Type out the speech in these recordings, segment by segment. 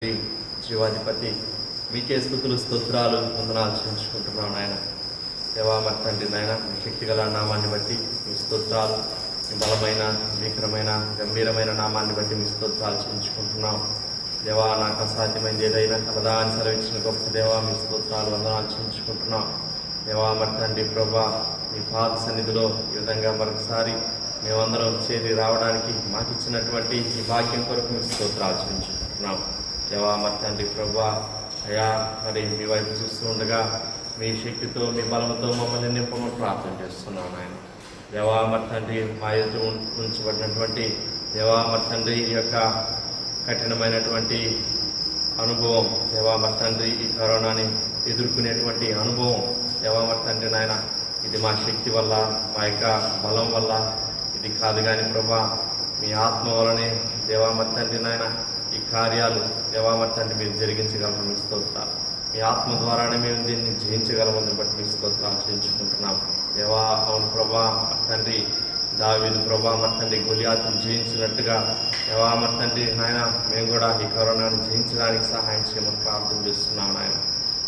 జీవాధిపతి మీకే స్తుతులు స్తోత్రాలు వందనాలు చెల్లించుకుంటున్నాను నాయన. దేవా మరి తండ్రి నాయన, మీ శక్తిగల నామాన్ని బట్టి మీ స్తోత్రాలు, మీ బలమైన భీకరమైన గంభీరమైన నామాన్ని బట్టి మీ స్తోత్రాలు చెల్లించుకుంటున్నాం. దేవా నాకు అసాధ్యమైనది ఏదైనా కలదా అని సెలవిచ్చిన గొప్ప దేవా మీ స్తోత్రాలు వందనాలు చెల్లించుకుంటున్నాం. దేవా మరి తండ్రి ప్రభా, మీ పాద సన్నిధిలో ఈ విధంగా మరొకసారి మేమందరం చేరి రావడానికి మాకు ఇచ్చినటువంటి ఈ భాగ్యం కొరకు మీ స్తోత్రాలు చెల్లించుకుంటున్నాం. దేవా మరి తండ్రి ప్రభా, అయా మరి మీ వైపు చూస్తూ ఉండగా మీ శక్తితో మీ బలంతో మమ్మల్ని నింపమని ప్రార్థన చేస్తున్నాను ఆయన. దేవా మరి తండ్రి, మా ఎదుట ఉంచబడినటువంటి దేవా మరి తండ్రి ఈ యొక్క కఠినమైనటువంటి అనుభవం, దేవా మరి తండ్రి ఈ కరోనాని ఎదుర్కొనేటువంటి అనుభవం, దేవా మరి తండ్రి నాయన, ఇది మా శక్తి వల్ల మా యొక్క బలం వల్ల ఇది కాదు కానీ ప్రభా, మీ ఆత్మ వలనే దేవా మరి తండ్రి నాయన ఈ కార్యాలు దేవా మరి తండ్రి మీరు జరిగించగలమని మీ స్తోత్రాలు, మీ ఆత్మ ద్వారానే మేము దీన్ని జయించగలమని బట్టి మీ స్తోత్రాలు చేయించుకుంటున్నాం. దేవా అవును ప్రభా తండ్రి, దావీదు ప్రభా మరి తండ్రి గొలియాతును జయించినట్టుగా దేవా మరి తండ్రి నాయన మేము కూడా ఈ కరోనాను జయించడానికి సహాయం చేయమని ప్రార్థన చేస్తున్నాం నాయన.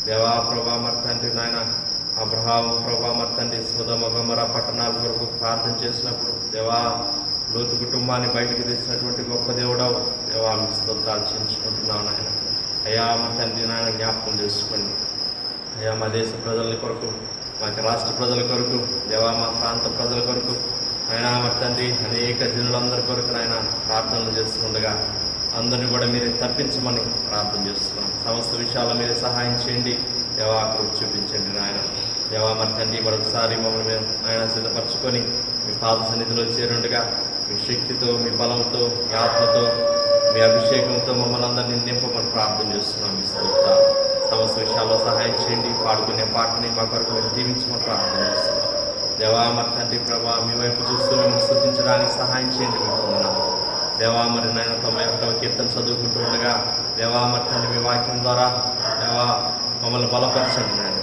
దేవా ప్రభా మరి తండ్రి నాయన, అబ్రహాం ప్రభా మరి తండ్రి సొదొమ గొమొర్రా పట్టణాల వరకు ప్రార్థన చేసినప్పుడు దేవా లోతు కుటుంబాన్ని బయటకు తెచ్చినటువంటి గొప్ప దేవుడవు దేవా మీ స్తోత్రాలు చెల్లించుకుంటున్నాను నాయన. అయ్యా మా తండ్రి నాయన జ్ఞాపకం చేసుకోండి. అయ్యా మా దేశ ప్రజల కొరకు, మా రాష్ట్ర ప్రజల కొరకు, దేవా మా ప్రాంత ప్రజల కొరకు ఆయన మా తండ్రి అనేక జనులందరి కొరకు నాయన ప్రార్థనలు చేస్తుండగా అందరినీ కూడా మీరే తప్పించమని ప్రార్థన చేస్తున్నాం. సమస్త విషయాల్లో మీరే సహాయం చేయండి దేవా, కృప చూపించండి నాయన. దేవా మరి తండ్రి మరొకసారి మమ్మల్ని మేము నాయన సిద్ధపరచుకొని మీ పాద సన్నిధిలో చేరుండగా మీ శక్తితో, మీ బలంతో, మీ ఆత్మతో, మీ అభిషేకంతో మమ్మల్ని అందరినీ నింపమని ప్రార్థన చేస్తున్నాం. మీ స్తోత్రాలు సమస్త విషయాల్లో సహాయం చేయండి. పాడుకునే పాటని మా కొరకు మీరు దీవించమని ప్రార్థన చేస్తున్నాం. దేవా మరి తండ్రి ప్రభా, మీ వైపు చూస్తూ మేము స్తుతించడానికి సహాయం చేయండి. మీకు దేవా మరి నాయన 91వ కీర్తన చదువుకుంటూ ఉండగా దేవా మరి తండ్రి మీ వాక్యం ద్వారా దేవా మమ్మల్ని బలపరచండి నాయన.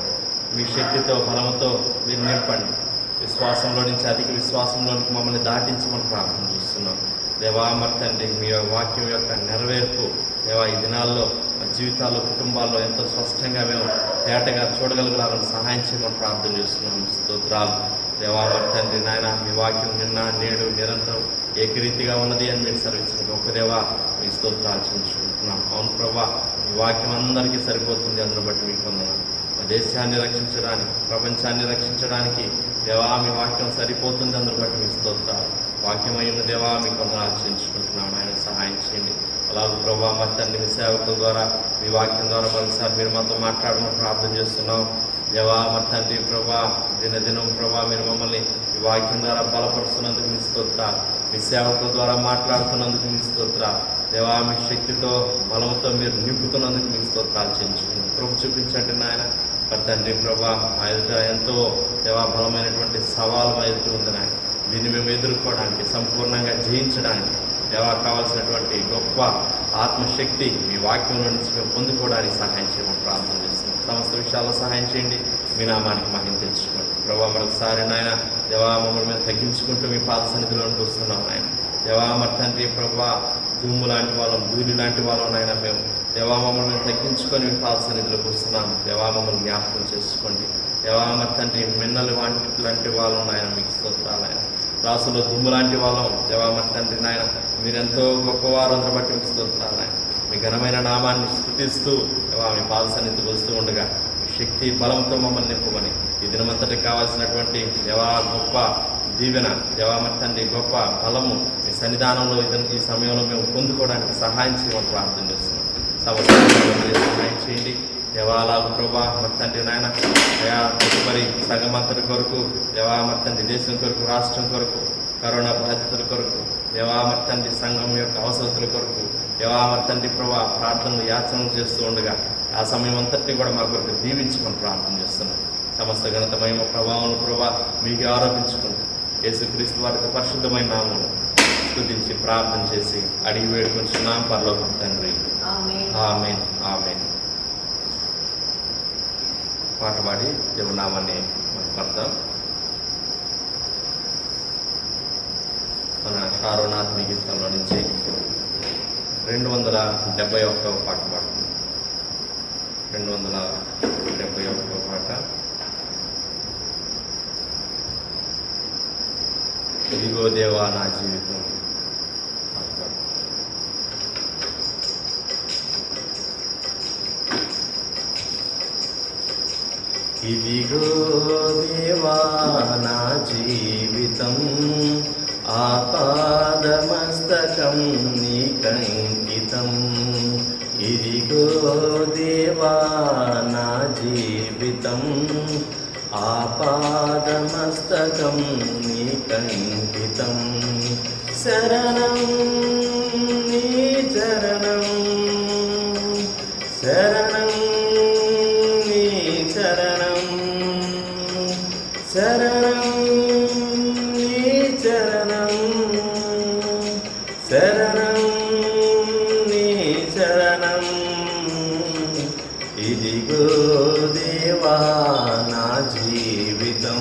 మీ శక్తితో బలంతో మీరు నింపండి. విశ్వాసంలో నుంచి అధిక విశ్వాసంలోనికి మమ్మల్ని దాటించమని ప్రార్థన చేస్తున్నాం. దేవా మరి తండ్రి మీ వాక్యం యొక్క నెరవేర్పు దేవా ఈ దినాల్లో మా జీవితాల్లో, కుటుంబాల్లో ఎంతో స్పష్టంగా మేము తేటగా చూడగలిగేలాగా సహాయం చేయమని ప్రార్థన చేస్తున్నాం. స్తోత్రాలు దేవా మరి తండ్రి నాయన, మీ వాక్యం నిన్న నేడు నిరంతరం ఏకరీతిగా ఉన్నది అని మీరు సెలవిచ్చిన గొప్ప దేవా మీ స్తోత్రాలు చెల్లించుకుంటున్నాం. అవును ప్రభా, మీ వాక్యం అందరికీ సరిపోతుంది. అందును బట్టి మీకు వందనాలు. మా దేశాన్ని రక్షించడానికి, ప్రపంచాన్ని రక్షించడానికి దేవా మీ వాక్యం సరిపోతుంది. అందును బట్టి మీ స్తోత్రాలు. వాక్యమైన దేవా మీకు వందనాలు చెల్లించుకుంటున్నాను. ఆయన సహాయం చేయండి. అలాగే ప్రభా మరి తండ్రి మీ సేవకుల ద్వారా, మీ వాక్యం ద్వారా మరోసారి మీరు మాతో మాట్లాడమని ప్రార్థన చేస్తున్నాం. దేవా మరి తండ్రి ప్రభా, దినదినం ప్రభా మీరు మమ్మల్ని ఈ వాక్యం ద్వారా బలపరుస్తున్నందుకు మీ స్తోత్రాలు. మీ సేవకుల ద్వారా మాట్లాడుతున్నందుకు మీ స్తోత్రాలు. దేవా మీ శక్తితో బలంతో మీరు నింపుతున్నందుకు మీ స్తోత్రాలు చేయించుకున్నాం. కృప చూపించండి నాయన. మరి తండ్రి ప్రభా, మా ఎదుట ఎంతో దేవా బలమైనటువంటి సవాలు మా ఎదుట ఉంది నాయన. దీన్ని మేము ఎదుర్కోవడానికి, సంపూర్ణంగా జయించడానికి దేవా కావాల్సినటువంటి గొప్ప ఆత్మశక్తి మీ వాక్యంలో నుంచి మేము పొందుకోవడానికి సహాయం చేయమని ప్రార్థన చేస్తున్నాం. సమస్త విషయాల్లో సహాయం చేయండి. మీ నామానికి మహిమ తెచ్చుకోండి ప్రభా. మరొకసారి నాయన దేవా మమ్మల్ని మేము తగ్గించుకుంటూ మీ పాద సన్నిధిలోనికి వస్తున్నాం నాయన. దేవా మరి తండ్రి ప్రభా, దుమ్ము లాంటి వాళ్ళం, ధూళి లాంటి వాళ్ళం నాయన మేము. దేవా మమ్మల్ని మేము తగ్గించుకొని మీ పాద సన్నిధిలోకి వస్తున్నాం. దేవా మమ్మల్ని జ్ఞాపకం చేసుకోండి. దేవా మరి తండ్రి మిన్నలు లాంటి వాళ్ళం నాయన, మీకు స్తోత్రాలు నాయన. రాసులో దుమ్ము లాంటి వాళ్ళం దేవా మరి తండ్రి నాయన, మీరెంతో గొప్పవారు. అందరూ బట్టి మీకు స్తోత్రాలు నాయన. మీ ఘనమైన నామాన్ని స్తుతిస్తూ దేవా మీ పాద సన్నిధికి వస్తూ ఉండగా మీ శక్తి బలంతో మమ్మల్ని నింపమని, ఈ దినమంతటికి కావాల్సినటువంటి దేవా గొప్ప దీవెన, దేవా మరి తండ్రి గొప్ప బలము మీ సన్నిధానంలో ఈ సమయంలో మేము పొందుకోవడానికి సహాయం చేయమని ప్రార్థన చేస్తున్నాం. సహాయం చేయండి దేవాలాగు ప్రభా మరి తండ్రి నాయన. అయా తదుపరి సగమంతటి కొరకు దేవా మరి తండ్రి దేశం కొరకు, రాష్ట్రం కొరకు, కరోనా బాధితుల కొరకు, దేవా మరి తండ్రి సంఘం యొక్క అవసరతల కొరకు దేవా మరి తండ్రి ప్రభా ప్రార్థనలు యాచనలు చేస్తూ ఉండగా ఆ సమయం అంతటి కూడా మా కొరకు దీవించమని ప్రార్థన చేస్తున్నాం. సమస్త ఘనత మహిమ ప్రభావం ప్రభా మీకు ఆరోపించుకుంటూ యేసుక్రీస్తు వారికి పరిశుద్ధమైన నామములో స్తుతించి ప్రార్థన చేసి అడిగి వేడుకొంచున్నాం పరలోకపు తండ్రి. ఆమేన్ ఆమేన్. పాట పాడి దేవుని నామాన్ని పడతాం. మన షారోనాథ్ మీ గీతంలో నుంచి 271వ పాట పాడుతుంది. 271వ పాట. ఇదిగో దేవా నా జీవితం. ఇదిగో దేవా నా జీవితం, ఆపాదమస్తకం నీకంకితం. ఇదిగో దేవా నా జీవితం, ఆపాదమస్తకం నీకంకితం. శరణం నీ చరణం, శరణం నీ చరణం, శరణం నీ చరణం, శరణం నీ చరణం. ఇదిగో దేవా నా జీవితం,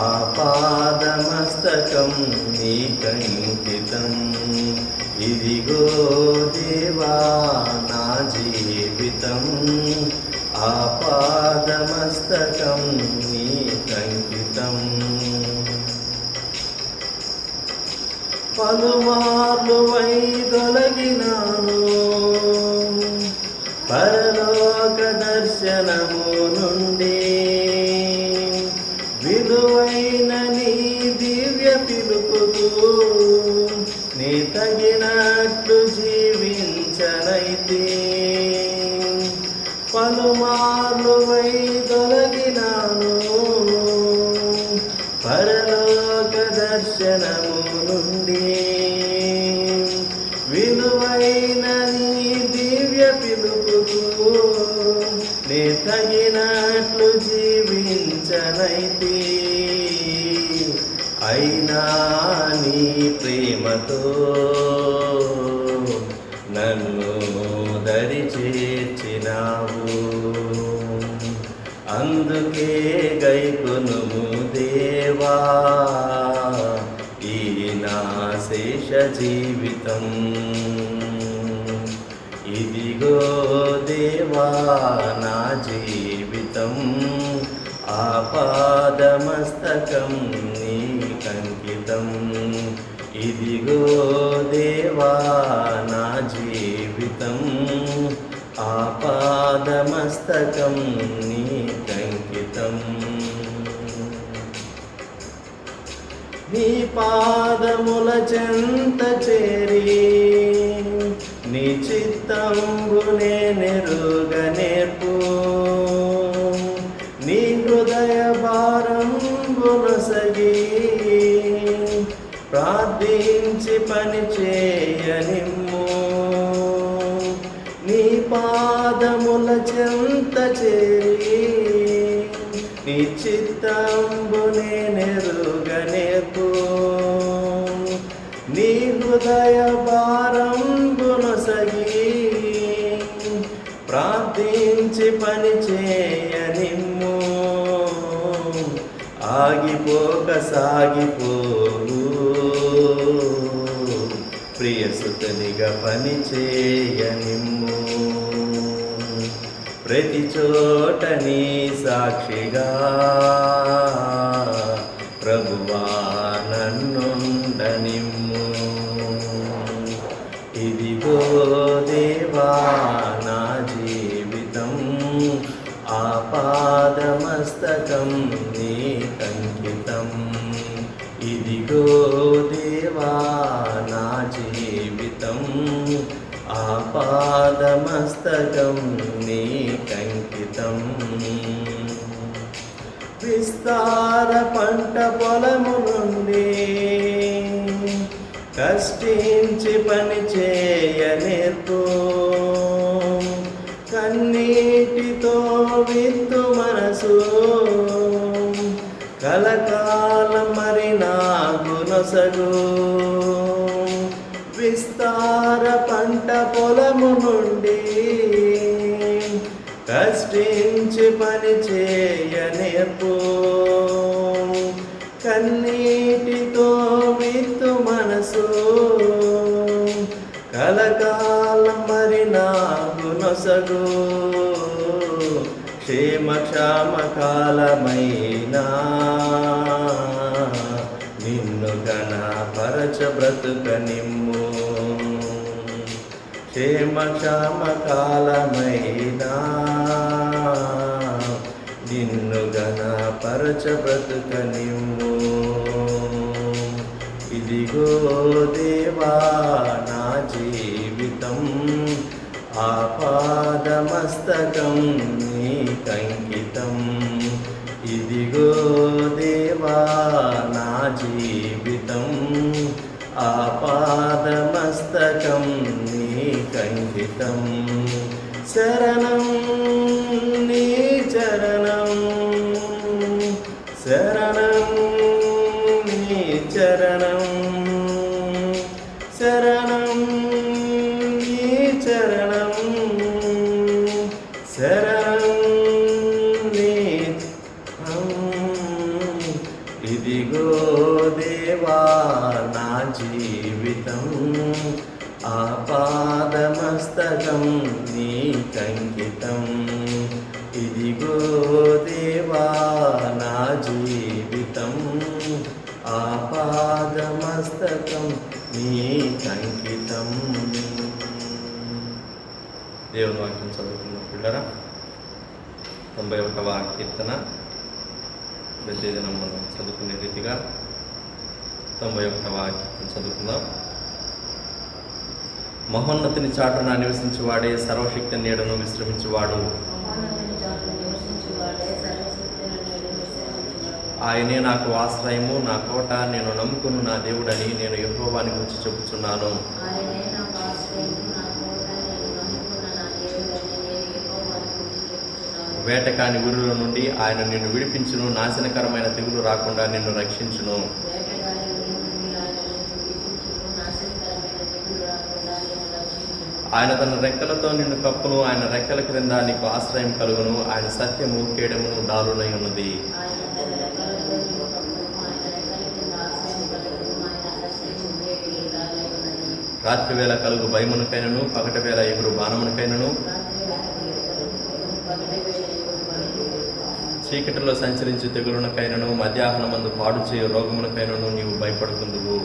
ఆపాదమస్తకం నీకంకితం. ఇదిగో దేవా నా జీవితం, ఆపాదమస్తకం నీకంకితం. పలుమార్లు వైదొలగినాను పరలోక దర్శనము నుండి, విలువైన నీ దివ్య పిలుపుకు నీ తగినట్లు జీవించనైతే. పలుమార్లు వైదొలగినాను పరలోక దర్శనము నుండి, విలువైన నీ దివ్య పిలుపుకు నీ తగినట్లు జీవించనైతే. అయినా నీ ప్రేమతో నన్ను దరి చేర్చినావు, అందుకే గైకొనుము దేవా ఈ నా శేష జీవితం. ఇదిగో దేవా నా జీవితం, ఆపాదమస్తకం నీకంకితం. ఇదిగో దేవా నా జీవితం, ఆపాదమస్తకం నీకంకితం. నీ పాదముల చెంత చేరి నీ చిత్తంబునే నెరుగనేర్పు, నీ హృదయ భారంబునొసగి ప్రార్థించి పని చేయనిమ్ము. నీ పాదముల చెంత చేరి నీ చిత్తంబునే నెరుగనేర్పు, నీ హృదయ భారంబునొసగి ప్రార్థించి పని చేయనిమ్ము. ఆగిపోక సాగిపోవు ప్రియసుతనిగా పని చేయనిమ్ము. ప్రతి చోట నీ సాక్షిగా ప్రభువా నన్నుండనిమ్ము. ఇదిగో దేవా నా జీవితం, ఆపాదమస్తకం నీకంకితం. ఇదిగో దేవా నా జీవితం, ఆపాదమస్తకం నీకంకితం. విస్తార పంట పొలము నుండి కష్టించి పని చేయనేర్పు, కన్నీటితో విత్తు మనసు కలకాలం మరి నాకు నొసగు. విస్తార పంట పొలము నుండి కష్టించి పని చేయనేర్పు, కన్నీటితో విత్తు మనసు కలకాలం మరి నాకు నొసగు క్షేమక్షామ కాలమైనా నిన్ను ఘనపరచ బ్రతుక నిమ్ము క్షేమక్షామ కాలమైనా నిన్ను ఘనపరచ బ్రతుక నిమ్ము ఇదిగో దేవా నా జీవితం ఆపాదమస్తకం నీకంకితం ఇదిగో దేవా నా జీవితం ఆపాదమస్తకం నీకంకితం శరణం నీ చరణం శరణం నీ చరణం శరణం నీ చరణం శరణం నీ ఇదిగో దేవా నా జీవితం ఆపాదమస్తకం నీకంకితం ఇదిగో దేవా నా జీవితం ఆపాదమస్తకం నీకంకితం. దేవుని వాక్యం చదువుకున్న పిల్లరా 91వ కీర్తన ప్రతిదినం మనం చదువుకునే రీతిగా 91వ కీర్తన చదువుకుందాం. మహోన్నతిని చాటున నివసించువాడే సర్వశక్తి నీడను విశ్రమించువాడు. ఆయనే నాకు ఆశ్రయము, నా కోట, నేను నమ్ముకున్న నా దేవుడని నేను యెహోవాని గురించి చెబుతున్నాను. వేటకాని ఊరిలో నుండి ఆయన నిన్ను విడిపించును, నాశనకరమైన తెగులు రాకుండా నిన్ను రక్షించును. ఆయన తన రెక్కలతో నిన్ను కప్పును, ఆయన రెక్కల క్రింద నీకు ఆశ్రయం కలుగును. ఆయన సత్యము కేడమును డాలునై ఉన్నది. రాత్రి వేళ కలుగు భయమునకైనను, పగటి వేళ ఎగురు బాణమునకైనను, చీకటిలో సంచరించు తెగులునకైనను, మధ్యాహ్నమందు పాడు చేయు రోగమునకైనను నీవు భయపడుకుందువు.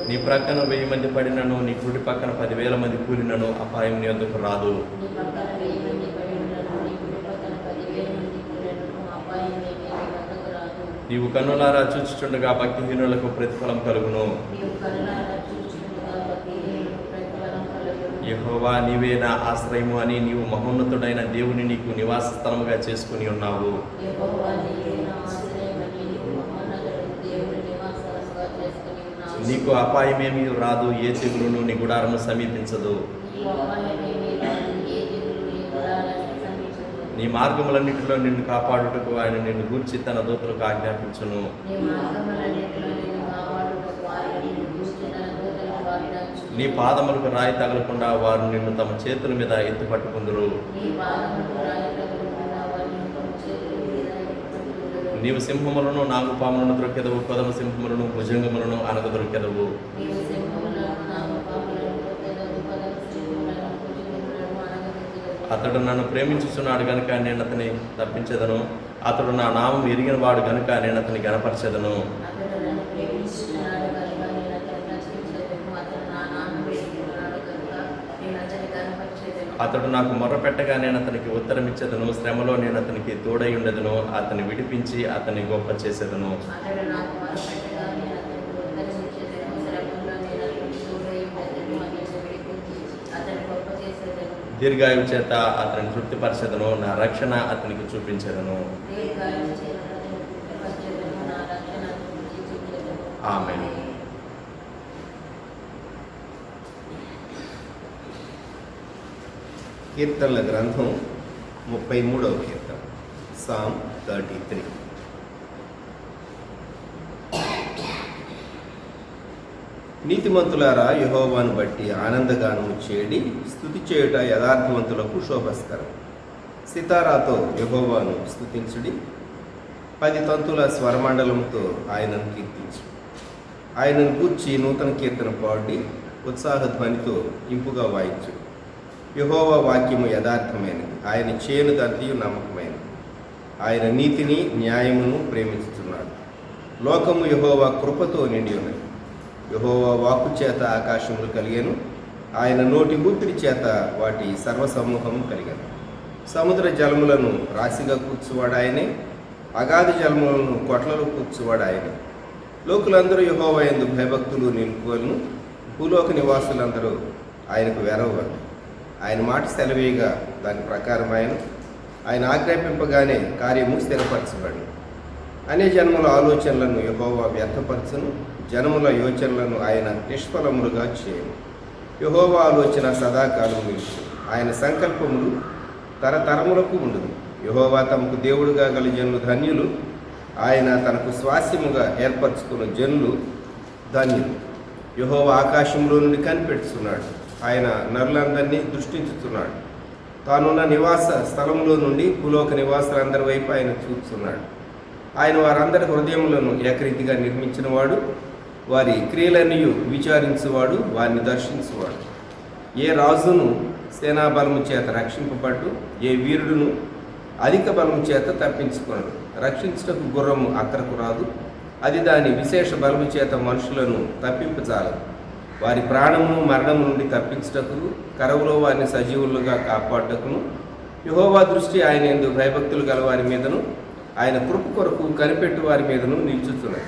నీ ప్రక్కన 1000 మంది పడినను, నీ కుడి పక్కన 10,000 మంది కూలినను అపాయం నీ వద్దకు రాదు. నీవు కన్నులారా చూచుచుండగా భక్తిహీనులకు ప్రతిఫలం కలుగును. యెహోవా నీవే నా ఆశ్రయము అని నీవు మహోన్నతుడైన దేవుని నీకు నివాస స్థలముగా చేసుకుని ఉన్నావు. నీకు అపాయమేమీ రాదు, ఏ తెగులును నీ గుడారము సమీపించదు. నీ మార్గములన్నిటిలో నిన్ను కాపాడుటకు ఆయన నిన్ను గూర్చి తన దూతలకు ఆజ్ఞాపించును. నీ పాదములకు రాయి తగలకుండా వారు నిన్ను తమ చేతుల మీద ఎత్తి పట్టుకుందురు. నీవు సింహములను, నాగుపాములను దొరికెదవు, కొదమ సింహములను, భుజంగములను అనగదొరికెదవు. అతడు నన్ను ప్రేమించుచున్నాడు గనుక నేను అతని తప్పించెదను. అతడు నా నామం ఎరిగిన వాడు గనుక నేను అతని గణపరచెదను. అతడు నాకు మొర్రపెట్టగా నేను అతనికి ఉత్తరం ఇచ్చేదను. శ్రమలో నేను అతనికి తోడై ఉండెదను. అతన్ని విడిపించి అతన్ని గొప్ప చేసేదను. దీర్ఘాయువు చేత అతన్ని తృప్తిపరచెదను. నా రక్షణ అతనికి చూపించెదను. ఆమేన్. కీర్తనల గ్రంథం 33వ కీర్తన, సామ్ 33. నీతిమంతులారా యెహోవాను బట్టి ఆనందగానము చేయడి, స్తుతి చేయుట యథార్థవంతులకు శోభస్కరం. సితారాతో యెహోవాను స్తుతించుడి, 10 తంతుల స్వరమండలంతో ఆయనను కీర్తించు. ఆయనను గూర్చి నూతన కీర్తన పాడి ఉత్సాహధ్వనితో ఇంపుగా వాయించు. యెహోవా వాక్యము యథార్థమైనది, ఆయన చేయనిదంతయు నమ్మకమైనది. ఆయన నీతిని న్యాయమును ప్రేమిస్తున్నాడు. లోకము యెహోవా కృపతో నిండి ఉన్నది. యెహోవా వాక్కు చేత ఆకాశములు కలిగెను, ఆయన నోటి ఊపిరి చేత వాటి సర్వసమూహము కలిగెను. సముద్ర జలములను రాశిగా కూర్చువాడు ఆయనే, అగాధ జలములను కొట్లలో కూర్చువాడు ఆయనే. లోకులందరూ యెహోవా యందు భయభక్తులు నిలుపుకొను, భూలోక నివాసులందరూ ఆయనకు వెరవరు. ఆయన మాట సెలవేయగా దాని ప్రకారం ఆయన ఆజ్ఞాపింపగానే కార్యము స్థిరపరచబడి. అనే జన్మల ఆలోచనలను యెహోవా వ్యర్థపరచును, జనముల యోచనలను ఆయన నిష్ఫలములుగా చేయను. యెహోవా ఆలోచన సదాకాలం నిలుచు, ఆయన సంకల్పములు తరతరములకు ఉండును. యెహోవా తమకు దేవుడుగా గల జనులు ధన్యులు, ఆయన తనకు స్వాస్యముగా ఏర్పరచుకున్న జనులు ధన్యులు. యెహోవా ఆకాశంలో నుండి కనిపెట్టుచున్నాడు, ఆయన నరులందరినీ దృష్టించుతున్నాడు. తానున్న నివాస స్థలంలో నుండి భూలోక నివాసులందరి వైపు ఆయన చూస్తున్నాడు. ఆయన వారందరి హృదయములను ఏకరీతిగా నిర్మించినవాడు, వారి క్రియలన్నీ విచారించువాడు, వారిని దర్శించువాడు. ఏ రాజును సేనాబలము చేత రక్షింపబడ్డు, ఏ వీరుడును అధిక బలము చేత తప్పించుకున్నాడు. రక్షించుటకు గుర్రము అక్కరకు రాదు, అది దాని విశేష బలము చేత మనుషులను తప్పింపజాలదు. వారి ప్రాణమును మరణము నుండి తప్పించుటకు, కరవులో వారిని సజీవులుగా కాపాడుటకును యెహోవా దృష్టి ఆయన యందు భయభక్తులు గల వారి మీదను, ఆయన కృప కొరకు కనిపెట్టు వారి మీదను నిల్చుతున్నది.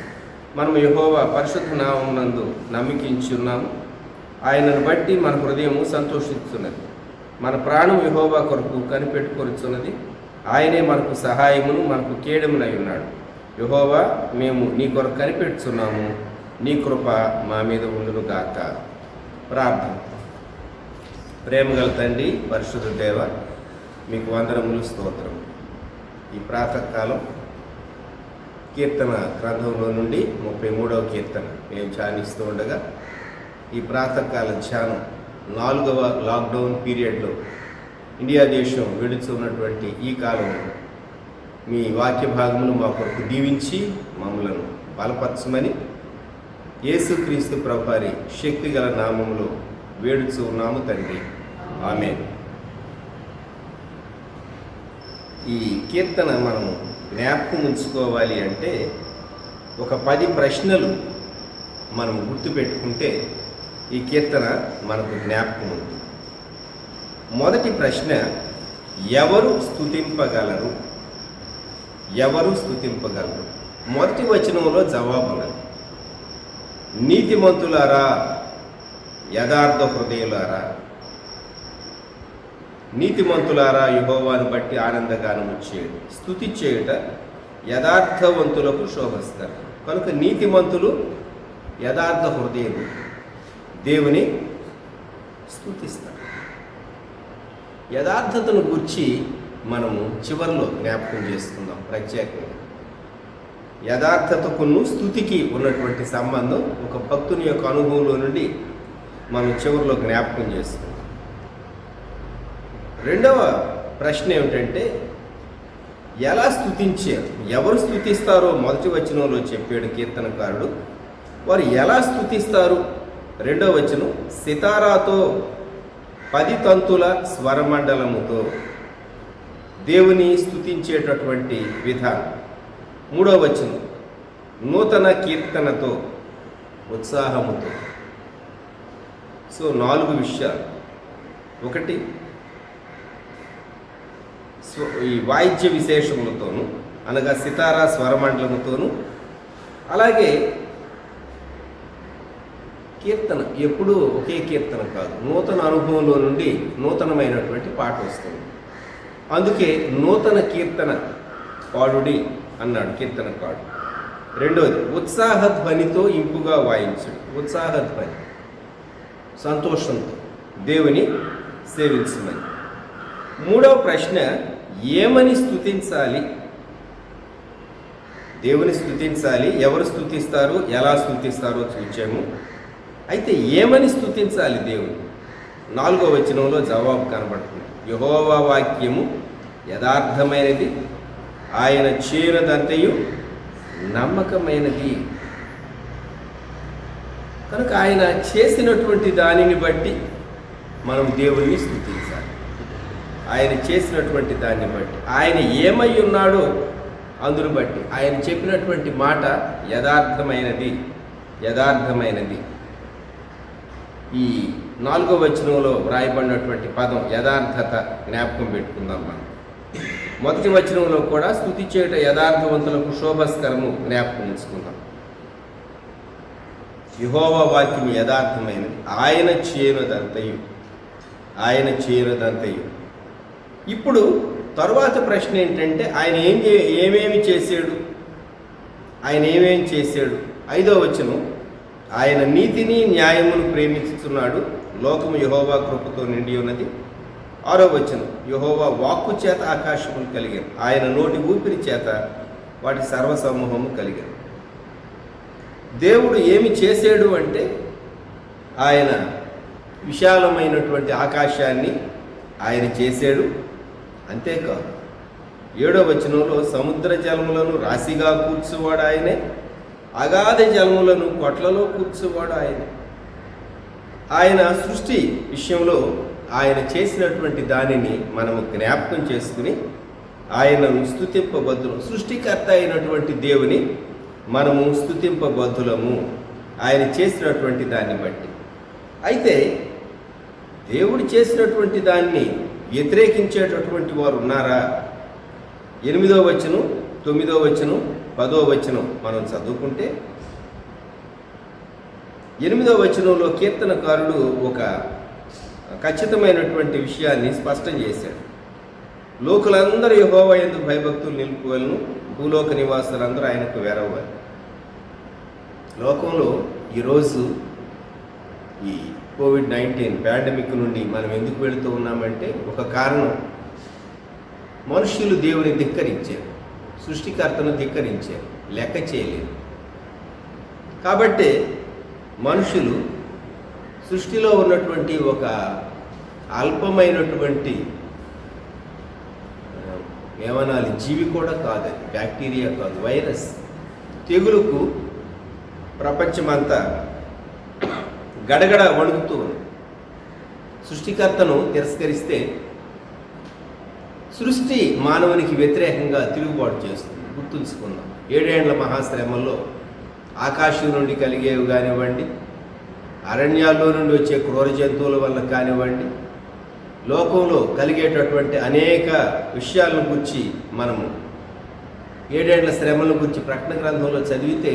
మనము యెహోవా పరిశుద్ధ నామమునందు నమ్మికించున్నాము, ఆయనను బట్టి మన హృదయము సంతోషిస్తున్నది. మన ప్రాణం యెహోవా కొరకు కనిపెట్టుకొనుచున్నది. ఆయనే మనకు సహాయమును మనకు కేడమునై ఉన్నాడు. యెహోవా, మేము నీ కొరకు కనిపెట్టుచున్నాము, నీ కృప మా మీద ఉండును గాక. ప్రార్థన. ప్రేమగల తండ్రి, పరిశుద్ధ దేవ, మీకు వందనములు, స్తోత్రం. ఈ ప్రాతకాలం కీర్తన గ్రంథంలో నుండి 33వ కీర్తన మేము ధ్యానిస్తూ ఉండగా, ఈ ప్రాతకాల ధ్యానం 4వ లాక్డౌన్ పీరియడ్లో ఇండియా దేశం విడుచున్నటువంటి ఈ కాలంలో మీ వాక్య భాగమును మా కొరకు దీవించి మమ్మలను బలపరచమని యేసుక్రీస్తు ప్రభువారి శక్తిగల నామములో వేడుచు ఉన్నాము తండ్రి, ఆమేన్. ఈ కీర్తన మనము జ్ఞాపకం ఉంచుకోవాలి అంటే ఒక 10 ప్రశ్నలు మనం గుర్తుపెట్టుకుంటే ఈ కీర్తన మనకు జ్ఞాపకం ఉంది. మొదటి ప్రశ్న, ఎవరు స్తుతింపగలరు? ఎవరు స్తుతింపగలరు? మొదటి వచనంలో జవాబులు, నీతిమంతులారా, యథార్థ హృదయులారా. నీతిమంతులారా యెహోవాను బట్టి ఆనందగానము చేయుడు. స్తుతి చేయుట యథార్థవంతులకు శోభిస్తారు. కనుక నీతిమంతులు, యథార్థ హృదయులు దేవుని స్తుతిస్తారు. యథార్థతను గురించి మనము చివరిలో జ్ఞాపకం చేసుకుందాం ప్రత్యేకంగా. యథార్థతకును స్తుతికి ఉన్నటువంటి సంబంధం ఒక భక్తుని యొక్క అనుభవంలో నుండి మనం చివరిలో జ్ఞాపకం చేసుకుందాం. రెండవ ప్రశ్న ఏమిటంటే, ఎలా స్తుతించారు? ఎవరు స్తుతిస్తారో మొదటి వచనంలో చెప్పాడు కీర్తనకారుడు. వారు ఎలా స్తుతిస్తారు? రెండవ వచనం, సితారాతో 10 తంతుల స్వరమండలముతో దేవుని స్తుతించేటటువంటి విధానం. మూడవ వచనం, నూతన కీర్తనతో, ఉత్సాహముతో. సో 4 విషయాలు. ఒకటి, ఈ వాయిద్య విశేషములతోనూ, అనగా సితారా స్వరమండలముతోనూ. అలాగే కీర్తన ఎప్పుడూ ఒకే కీర్తన కాదు, నూతన అనుభవంలో నుండి నూతనమైనటువంటి పాట వస్తుంది. అందుకే నూతన కీర్తన పాడుడి అన్నాడు కీర్తనకారుడు. రెండవది, ఉత్సాహధ్వనితో ఇంపుగా వాయించడు. ఉత్సాహధ్వని, సంతోషంతో దేవుని సేవించమని. మూడవ ప్రశ్న, ఏమని స్తుతించాలి? దేవుని స్తుతించాలి. ఎవరు స్తుతిస్తారు, ఎలా స్తుతిస్తారో చూచాము. అయితే ఏమని స్తుతించాలి దేవుని? 4వ వచనంలో జవాబు కనబడుతుంది. యెహోవా వాక్యము యథార్థమైనది, ఆయన చేయనదంతయు నమ్మకమైనది. కనుక ఆయన చేసినటువంటి దానిని బట్టి మనం దేవుణ్ణి స్తుతించాలి. ఆయన చేసినటువంటి దాన్ని బట్టి, ఆయన ఏమై ఉన్నాడో అందును బట్టి, ఆయన చెప్పినటువంటి మాట యథార్థమైనది. ఈ 4వ వచనంలో వ్రాయబడినటువంటి పదం యథార్థత జ్ఞాపకం పెట్టుకుందాం. మనం మొదటి వచనంలో కూడా స్తుతి చేయట యథార్థవంతులకు శోభస్కరము జ్ఞాపకం ఉంచుకుందాం. యెహోవా వాక్యం యథార్థమైనది, ఆయన చేయనదంతయు. ఇప్పుడు తరువాత ప్రశ్న ఏంటంటే, ఆయన ఏమేమి చేశాడు? 5వ వచనం, ఆయన నీతిని న్యాయమును ప్రేమిస్తున్నాడు, లోకము యెహోవా కృపతో నిండి ఉన్నది. 6వ వచనం, యెహోవా వాక్కు చేత ఆకాశములు కలిగాను, ఆయన నోటి ఊపిరి చేత వాటి సర్వసమూహము కలిగాను. దేవుడు ఏమి చేశాడు అంటే, ఆయన విశాలమైనటువంటి ఆకాశాన్ని ఆయన చేశాడు. అంతేకాదు, 7వ వచనంలో సముద్ర జలములను రాశిగా కూర్చువాడు ఆయనే, అగాధ జలములను కొట్లలో కూర్చువాడు ఆయనే. ఆయన సృష్టి విషయంలో ఆయన చేసినటువంటి దానిని మనము జ్ఞాపకం చేసుకుని ఆయనను స్తుతింపబద్దులు, సృష్టికర్త అయినటువంటి దేవుని మనము స్తుతింపబద్దులము ఆయన చేసినటువంటి దాన్ని బట్టి. అయితే దేవుడు చేసినటువంటి దాన్ని వ్యతిరేకించేటటువంటి వారు ఉన్నారా? 8వ వచనం, 9వ వచనం, 10వ వచనం మనం చదువుకుంటే, 8వ వచనంలో కీర్తనకారుడు ఒక ఖచ్చితమైనటువంటి విషయాన్ని స్పష్టం చేశాడు. లోకులందరూ యెహోవా యందు భయభక్తులు నిలుపువలను, భూలోక నివాసులందరూ ఆయనకు వెరవాలి. లోకంలో ఈరోజు ఈ కోవిడ్-19 పాండమిక్ నుండి మనం ఎందుకు వెళుతూ ఉన్నామంటే, ఒక కారణం మనుష్యులు దేవుని ధిక్కరించారు, సృష్టికర్తను ధిక్కరించారు, లెక్క చేయలేదు. కాబట్టి మనుషులు సృష్టిలో ఉన్నటువంటి ఒక అల్పమైనటువంటి ఏమనాలి, జీవి కూడా కాదు, బ్యాక్టీరియా కాదు, వైరస్, తెగులుకు ప్రపంచమంతా గడగడ వణుకుతూ ఉంది. సృష్టికర్తను తిరస్కరిస్తే సృష్టి మానవునికి వ్యతిరేకంగా తిరుగుబాటు చేస్తుంది. గుర్తుంచుకుందాం, 7 ఏండ్ల మహాశ్రమల్లో ఆకాశం నుండి కలిగేవి కానివ్వండి, అరణ్యాల్లో నుండి వచ్చే క్రూర జంతువుల వల్ల కానివ్వండి, లోకంలో కలిగేటటువంటి అనేక విషయాలను గురించి మనము 7 ఏండ్ల శ్రమలను గురించి ప్రకటన గ్రంథంలో చదివితే,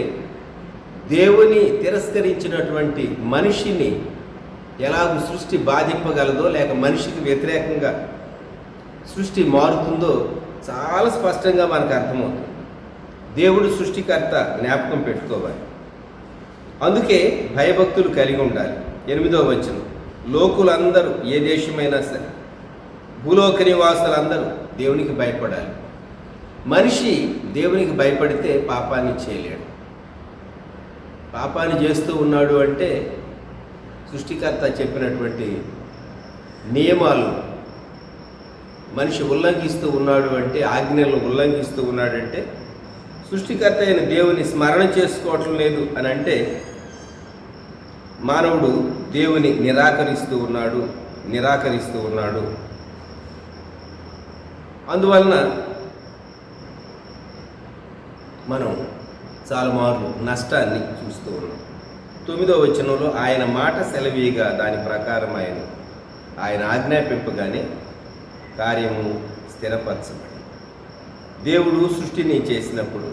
దేవుని తిరస్కరించినటువంటి మనిషిని ఎలాగూ సృష్టి బాధింపగలదో, లేక మనిషికి వ్యతిరేకంగా సృష్టి మారుతుందో చాలా స్పష్టంగా మనకు అర్థమవుతుంది. దేవుడు సృష్టికర్త, జ్ఞాపకం పెట్టుకోవాలి. అందుకే భయభక్తులు కలిగి ఉండాలి. 8వ వచనం, లోకులందరూ ఏ దేశమైనా సరే, భూలోక నివాసులందరూ దేవునికి భయపడాలి. మనిషి దేవునికి భయపడితే పాపాన్ని చేయలేడు. పాపాన్ని చేస్తూ ఉన్నాడు అంటే సృష్టికర్త చెప్పినటువంటి నియమాలు మనిషి ఉల్లంఘిస్తూ ఉన్నాడు అంటే, ఆజ్ఞలను ఉల్లంఘిస్తూ ఉన్నాడంటే, సృష్టికర్త అయిన దేవుని స్మరణ చేసుకోవటం లేదు అని అంటే, మానవుడు దేవుని నిరాకరిస్తూ ఉన్నాడు. అందువలన మనం చాలా మార్లు నష్టాన్ని చూస్తూ ఉన్నాం. 9వ వచనంలో, ఆయన మాట సెలవీగా దాని ప్రకారం ఆయన ఆజ్ఞాపింపగానే కార్యము స్థిరపరచబడి. దేవుడు సృష్టిని చేసినప్పుడు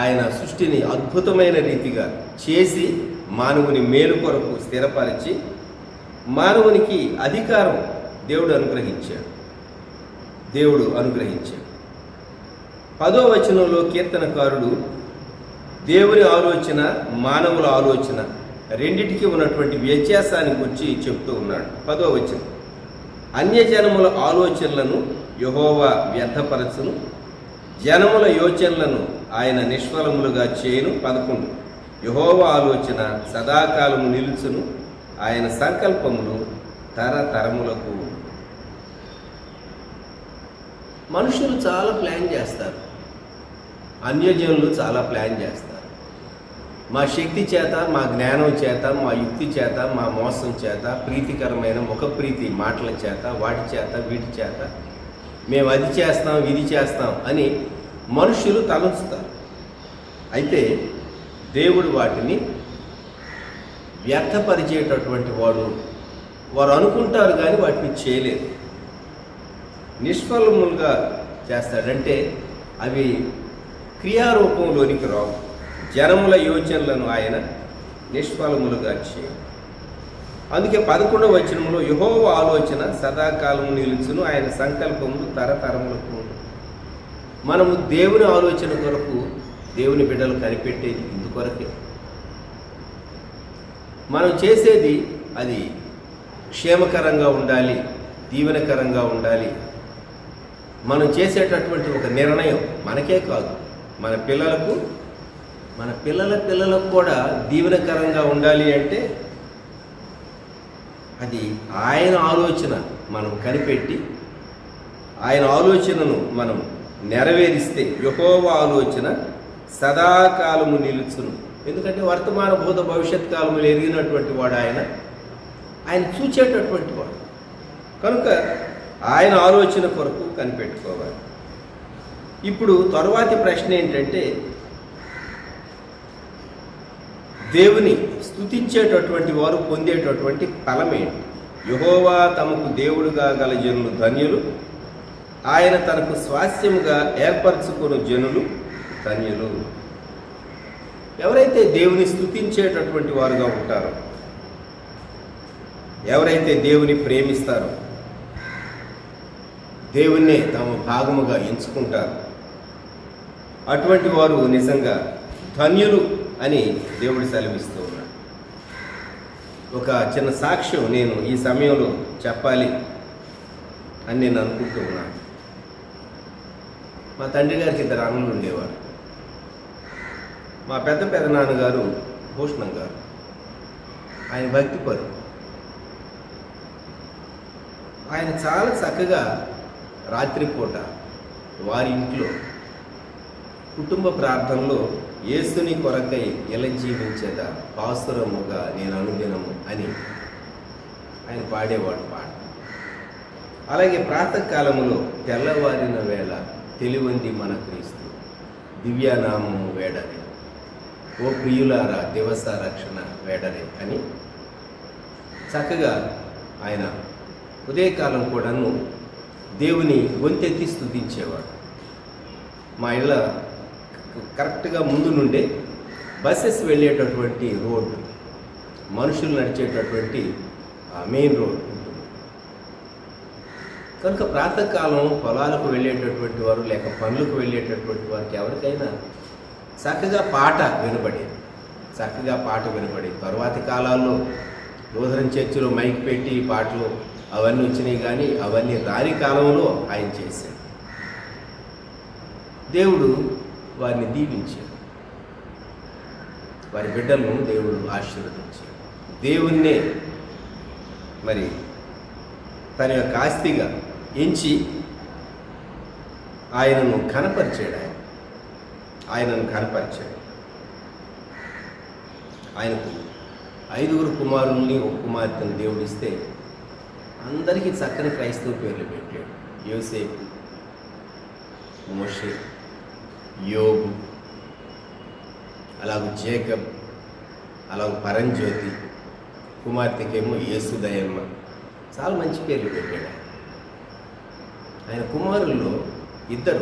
ఆయన సృష్టిని అద్భుతమైన రీతిగా చేసి మానవుని మేలు కొరకు స్థిరపరిచి మానవునికి అధికారం దేవుడు అనుగ్రహించాడు. 10వ వచనంలో కీర్తనకారుడు దేవుని ఆలోచన, మానవుల ఆలోచన రెండిటికి ఉన్నటువంటి వ్యత్యాసాన్ని గురించి చెప్తూ ఉన్నాడు. 10వ వచనం, అన్యజనముల ఆలోచనలను యెహోవా వ్యర్థపరచును, జనముల యోచనలను ఆయన నిష్ఫలములుగా చేయును. 11, యెహోవా ఆలోచన సదాకాలము నిలుచును, ఆయన సంకల్పములు తరతరములకు. మనుషులు చాలా ప్లాన్ చేస్తారు, అన్యజనులు చాలా ప్లాన్ చేస్తారు. మా శక్తి చేత, మా జ్ఞానం చేత, మా యుక్తి చేత, మా మోసం చేత, ప్రీతికరమైన ముఖప్రీతి మాటల చేత, వాటి చేత వీటి చేత మేము అది చేస్తాం ఇది చేస్తాం అని మనుషులు తలంచుతారు. అయితే దేవుడు వాటిని వ్యర్థపరిచేటటువంటి వారు అనుకుంటారు కానీ వాటిని చేయలేరు, నిష్ఫలములుగా చేస్తాడంటే అవి క్రియారూపంలోనికి రావు. జనముల యోచనలను ఆయన నిష్ఫలములుగా చేయడు. అందుకే 11వ వచనంలో యెహోవా ఆలోచన సదాకాలము నిలుచును, ఆయన సంకల్పములు తరతరములకు ఉండు. మనము దేవుని ఆలోచన కొరకు దేవుని బిడ్డలు కనిపెట్టేది ఇందుకొరకే. మనం చేసేది అది క్షేమకరంగా ఉండాలి, దీవెనకరంగా ఉండాలి. మనం చేసేటటువంటి ఒక నిర్ణయం మనకే కాదు, మన పిల్లలకు, మన పిల్లలకు కూడా దీవెనకరంగా ఉండాలి అంటే అది ఆయన ఆలోచన మనం కనిపెట్టి ఆయన ఆలోచనను మనం నెరవేరిస్తే యెహోవా ఆలోచన సదాకాలము నిలుచును. ఎందుకంటే వర్తమాన భూత భవిష్యత్ కాలములు ఎరిగినటువంటి వాడు ఆయన చూచేటటువంటి వాడు కనుక ఆయన ఆలోచన కొరకు కనిపెట్టుకోవాలి. ఇప్పుడు తరువాతి ప్రశ్న ఏంటంటే, దేవుని స్తుతించేటటువంటి వారు పొందేటటువంటి ఫలమేంటి? యెహోవా తమకు దేవుడుగా గల జనులు ధన్యులు, ఆయన తనకు స్వాస్థ్యముగా ఏర్పరచుకున్న జనులు ధన్యులు. ఎవరైతే దేవుని స్తుతించేటటువంటి వారుగా ఉంటారో, ఎవరైతే దేవుని ప్రేమిస్తారో, దేవుణ్ణే తమ భాగముగా ఎంచుకుంటారు, అటువంటి వారు నిజంగా ధన్యులు అని దేవుడు సెలవిస్తూ ఉన్నాడు. ఒక చిన్న సాక్ష్యం నేను ఈ సమయంలో చెప్పాలి అని నేను అనుకుంటూ ఉన్నాను. మా తండ్రి గారికి 2 అన్నలు ఉండేవారు. మా పెదనాన్నగారు భూషణం గారు, ఆయన భక్తిపరు. ఆయన చాలా చక్కగా రాత్రిపూట వారి ఇంట్లో కుటుంబ ప్రార్థనలో యేసుని కొరకై ఎలా జీవించేదా పాసురముగా నేను అనుదినము అని ఆయన పాడేవాడు పాట. అలాగే ప్రాతకాలములో తెల్లవారిన వేళ తెలివంది మన క్రీస్తు దివ్యనామము వేడరే, ఓ ప్రియులారా దివస రక్షణ వేడరే అని చక్కగా ఆయన ఉదయకాలం కూడాను దేవుని గొంతెత్తి స్తుతించేవాడు. మా ఇళ్ళ కరెక్ట్గా ముందు నుండే బస్సెస్ వెళ్ళేటటువంటి రోడ్డు, మనుషులు నడిచేటటువంటి మెయిన్ రోడ్ ఉంటుంది. కనుక ప్రాతకాలం పొలాలకు వెళ్ళేటటువంటి వారు లేక పనులకు వెళ్ళేటటువంటి వారికి ఎవరికైనా చక్కగా పాట వినబడేది. తరువాతి కాలాల్లో లూథరన్ చర్చిలో మైక్ పెట్టి పాటలు అవన్నీ వచ్చినాయి, కానీ అవన్నీ రాని కాలంలో ఆయన చేశాడు. దేవుడు వారిని దీవించాడు, వారి బిడ్డలను దేవుడు ఆశీర్వదించాడు. దేవుణ్ణే మరి తన యొక్క ఆస్తిగా ఎంచి ఆయనను కనపరిచాడు. ఆయనకు 5 కుమారుల్ని 1 కుమార్తెను దేవుడిస్తే అందరికీ చక్కని క్రైస్తవ పేర్లు పెట్టాడు. యోసేపు, మోషే, యోబు, అలాగే జేకబ్, అలాగే పరంజ్యోతి, కుమార్తెకేమో యేసుదయమ్మ, చాలా మంచి పేర్లు పెట్టాడు. ఆయన కుమారుల్లో 2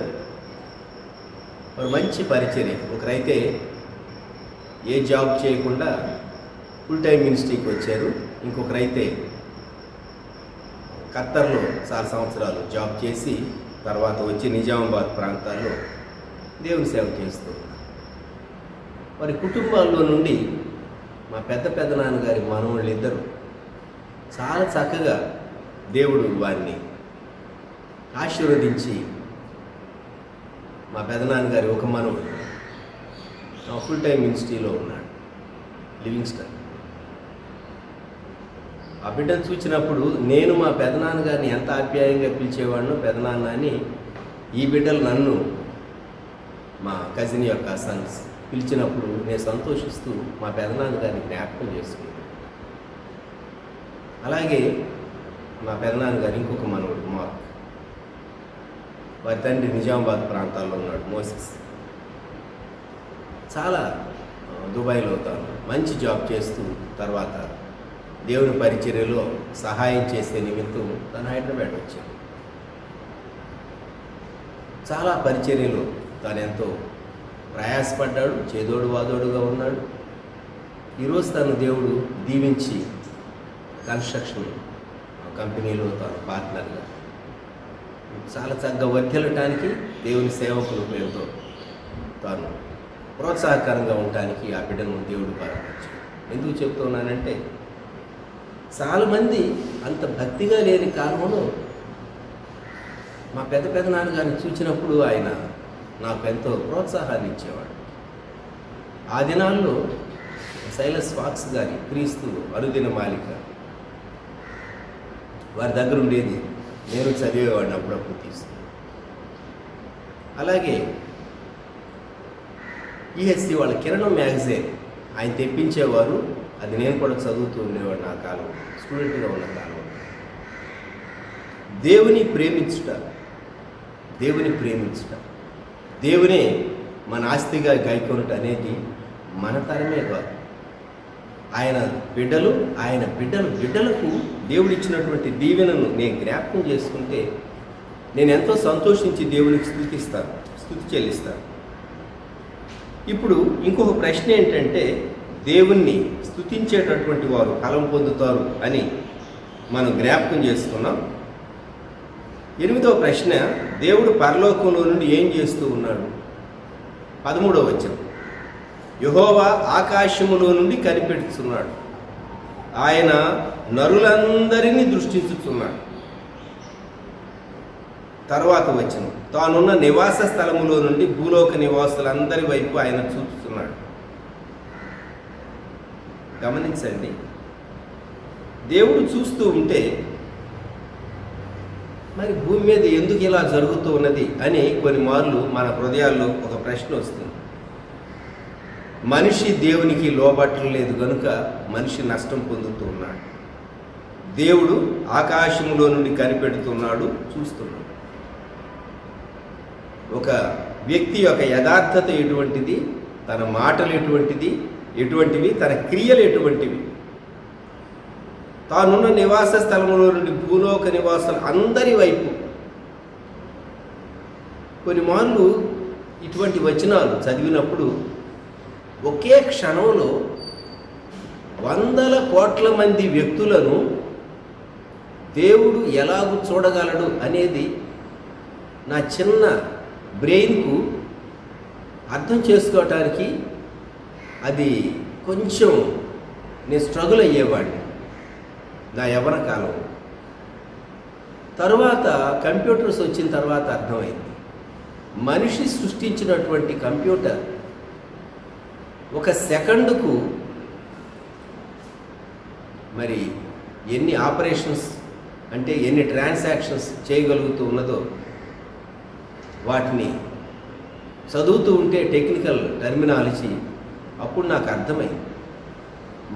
వారు మంచి పరిచర్య. ఒకరైతే ఏ జాబ్ చేయకుండా ఫుల్ టైం మినిస్ట్రీకి వచ్చారు, ఇంకొకరైతే ఖత్తర్లో చాలా సంవత్సరాలు జాబ్ చేసి తర్వాత వచ్చి నిజామాబాద్ ప్రాంతాల్లో దేవుని సేవ చేస్తూ ఉన్నారు. వారి కుటుంబాల్లో నుండి మా పెదనాన్నగారి మనవళ్ళు 2 చాలా చక్కగా దేవుడు వారిని ఆశీర్వదించి, మా పెదనాన్నగారి ఒక మనవడు ఫుల్ టైం మినిస్ట్రీలో ఉన్నాడు, లివింగ్స్టన్. ఆ బిడ్డను చూసినప్పుడు నేను మా పెదనాన్నగారిని ఎంత ఆప్యాయంగా పిలిచేవాడినో, పెదనాన్న అని ఈ బిడ్డలు నన్ను మా కజిన్ యొక్క సన్స్ పిలిచినప్పుడు నేను సంతోషిస్తూ మా పెదనాన్న గారిని జ్ఞాపకం చేసుకున్నాను. అలాగే మా పెదనాన్న గారు ఇంకొక మనవడు మార్క్, వారి తండ్రి నిజామాబాద్ ప్రాంతాల్లో ఉన్నాడు మోసెస్. చాలా దుబాయ్లో తాను మంచి జాబ్ చేస్తూ తర్వాత దేవుని పరిచర్యలో సహాయం చేసే నిమిత్తం తను హైదరాబాద్ వచ్చాడు. చాలా పరిచర్యలో తాను ఎంతో ప్రయాసపడ్డాడు, చేదోడు వాదోడుగా ఉన్నాడు. ఈరోజు తను దేవుడు దీవించి కన్స్ట్రక్షన్ కంపెనీలో తాను పార్ట్నర్గా చాలా చక్కగా వర్ధిల్లటానికి దేవుని సేవకుల పేరుతో తాను ప్రోత్సాహకరంగా ఉండటానికి ఆ బిడ్డను దేవుడు ప్రారంభించాడు. ఎందుకు చెప్తున్నానంటే చాలామంది అంత భక్తిగా లేని కాలంలో మా పెద్ద నాన్నగారిని చూసినప్పుడు ఆయన నాకు ఎంతో ప్రోత్సాహాన్ని ఇచ్చేవాడు. ఆ దినాల్లో సైలస్ ఫాక్స్ గారి క్రీస్తు అనుదిన మాలిక వారి దగ్గర ఉండేది, నేను చదివేవాడిని అప్పుడప్పుడు తీసుకుని. అలాగే ఈహెచ్సి వాళ్ళ కిరణం మ్యాగజైన్ ఆయన తెప్పించేవారు, అది నేను కూడా చదువుతూ ఉండేవాడు నా కాలం, స్టూడెంట్గా ఉన్న కాలం. దేవుని ప్రేమించుట దేవునే మన ఆస్తిగా గైకొనుట అనేది మన తరమే కాదు. ఆయన బిడ్డలకు దేవుడిచ్చినటువంటి దీవెనను నేను జ్ఞాపకం చేసుకుంటే నేను ఎంతో సంతోషించి దేవునికి స్తుతి చెల్లిస్తాను. ఇప్పుడు ఇంకొక ప్రశ్న ఏంటంటే, దేవుణ్ణి స్తుతించేటటువంటి వారు ఫలం పొందుతారు అని మనం జ్ఞాపకం చేసుకున్నాం. 8వ ప్రశ్న, దేవుడు పరలోకంలో నుండి ఏం చేస్తూ ఉన్నాడు? 13వ వచనం, యెహోవా ఆకాశములో నుండి కనిపెడుతున్నాడు, ఆయన నరులందరినీ దృష్టించుతున్నాడు. తర్వాత వచనం, తానున్న నివాస స్థలములో నుండి భూలోక నివాసులందరి వైపు ఆయన చూస్తున్నాడు. గమనించండి, దేవుడు చూస్తూ ఉంటే మరి భూమి మీద ఎందుకు ఇలా జరుగుతూ ఉన్నది అని కొన్ని మార్లు మన హృదయాల్లో ఒక ప్రశ్న వస్తుంది. మనిషి దేవునికి లోబట్టలేదు కనుక మనిషి నష్టం పొందుతూ ఉన్నాడు. దేవుడు ఆకాశంలో నుండి కనిపెడుతున్నాడు, చూస్తున్నాడు. ఒక వ్యక్తి యొక్క యథార్థత ఎటువంటిది, తన మాటలు ఎటువంటివి, తన క్రియలు ఎటువంటివి. తానున్న నివాస స్థలంలో నుండి భూలోక నివాసులు అందరి వైపు. కొన్ని మార్లు ఇటువంటి వచనాలు చదివినప్పుడు ఒకే క్షణంలో వందల కోట్ల మంది వ్యక్తులను దేవుడు ఎలాగూ చూడగలడు అనేది నా చిన్న బ్రెయిన్కు అర్థం చేసుకోవటానికి అది కొంచెం నేను స్ట్రగుల్ అయ్యేవాడిని నా యవ్వన కాలం. తరువాత కంప్యూటర్స్ వచ్చిన తర్వాత అర్థమైంది, మనిషి సృష్టించినటువంటి కంప్యూటర్ ఒక సెకండుకు మరి ఎన్ని ఆపరేషన్స్ అంటే ఎన్ని ట్రాన్సాక్షన్స్ చేయగలుగుతూ ఉన్నదో వాటిని చదువుతూ ఉంటే టెక్నికల్ టర్మినాలజీ అప్పుడు నాకు అర్థమైంది.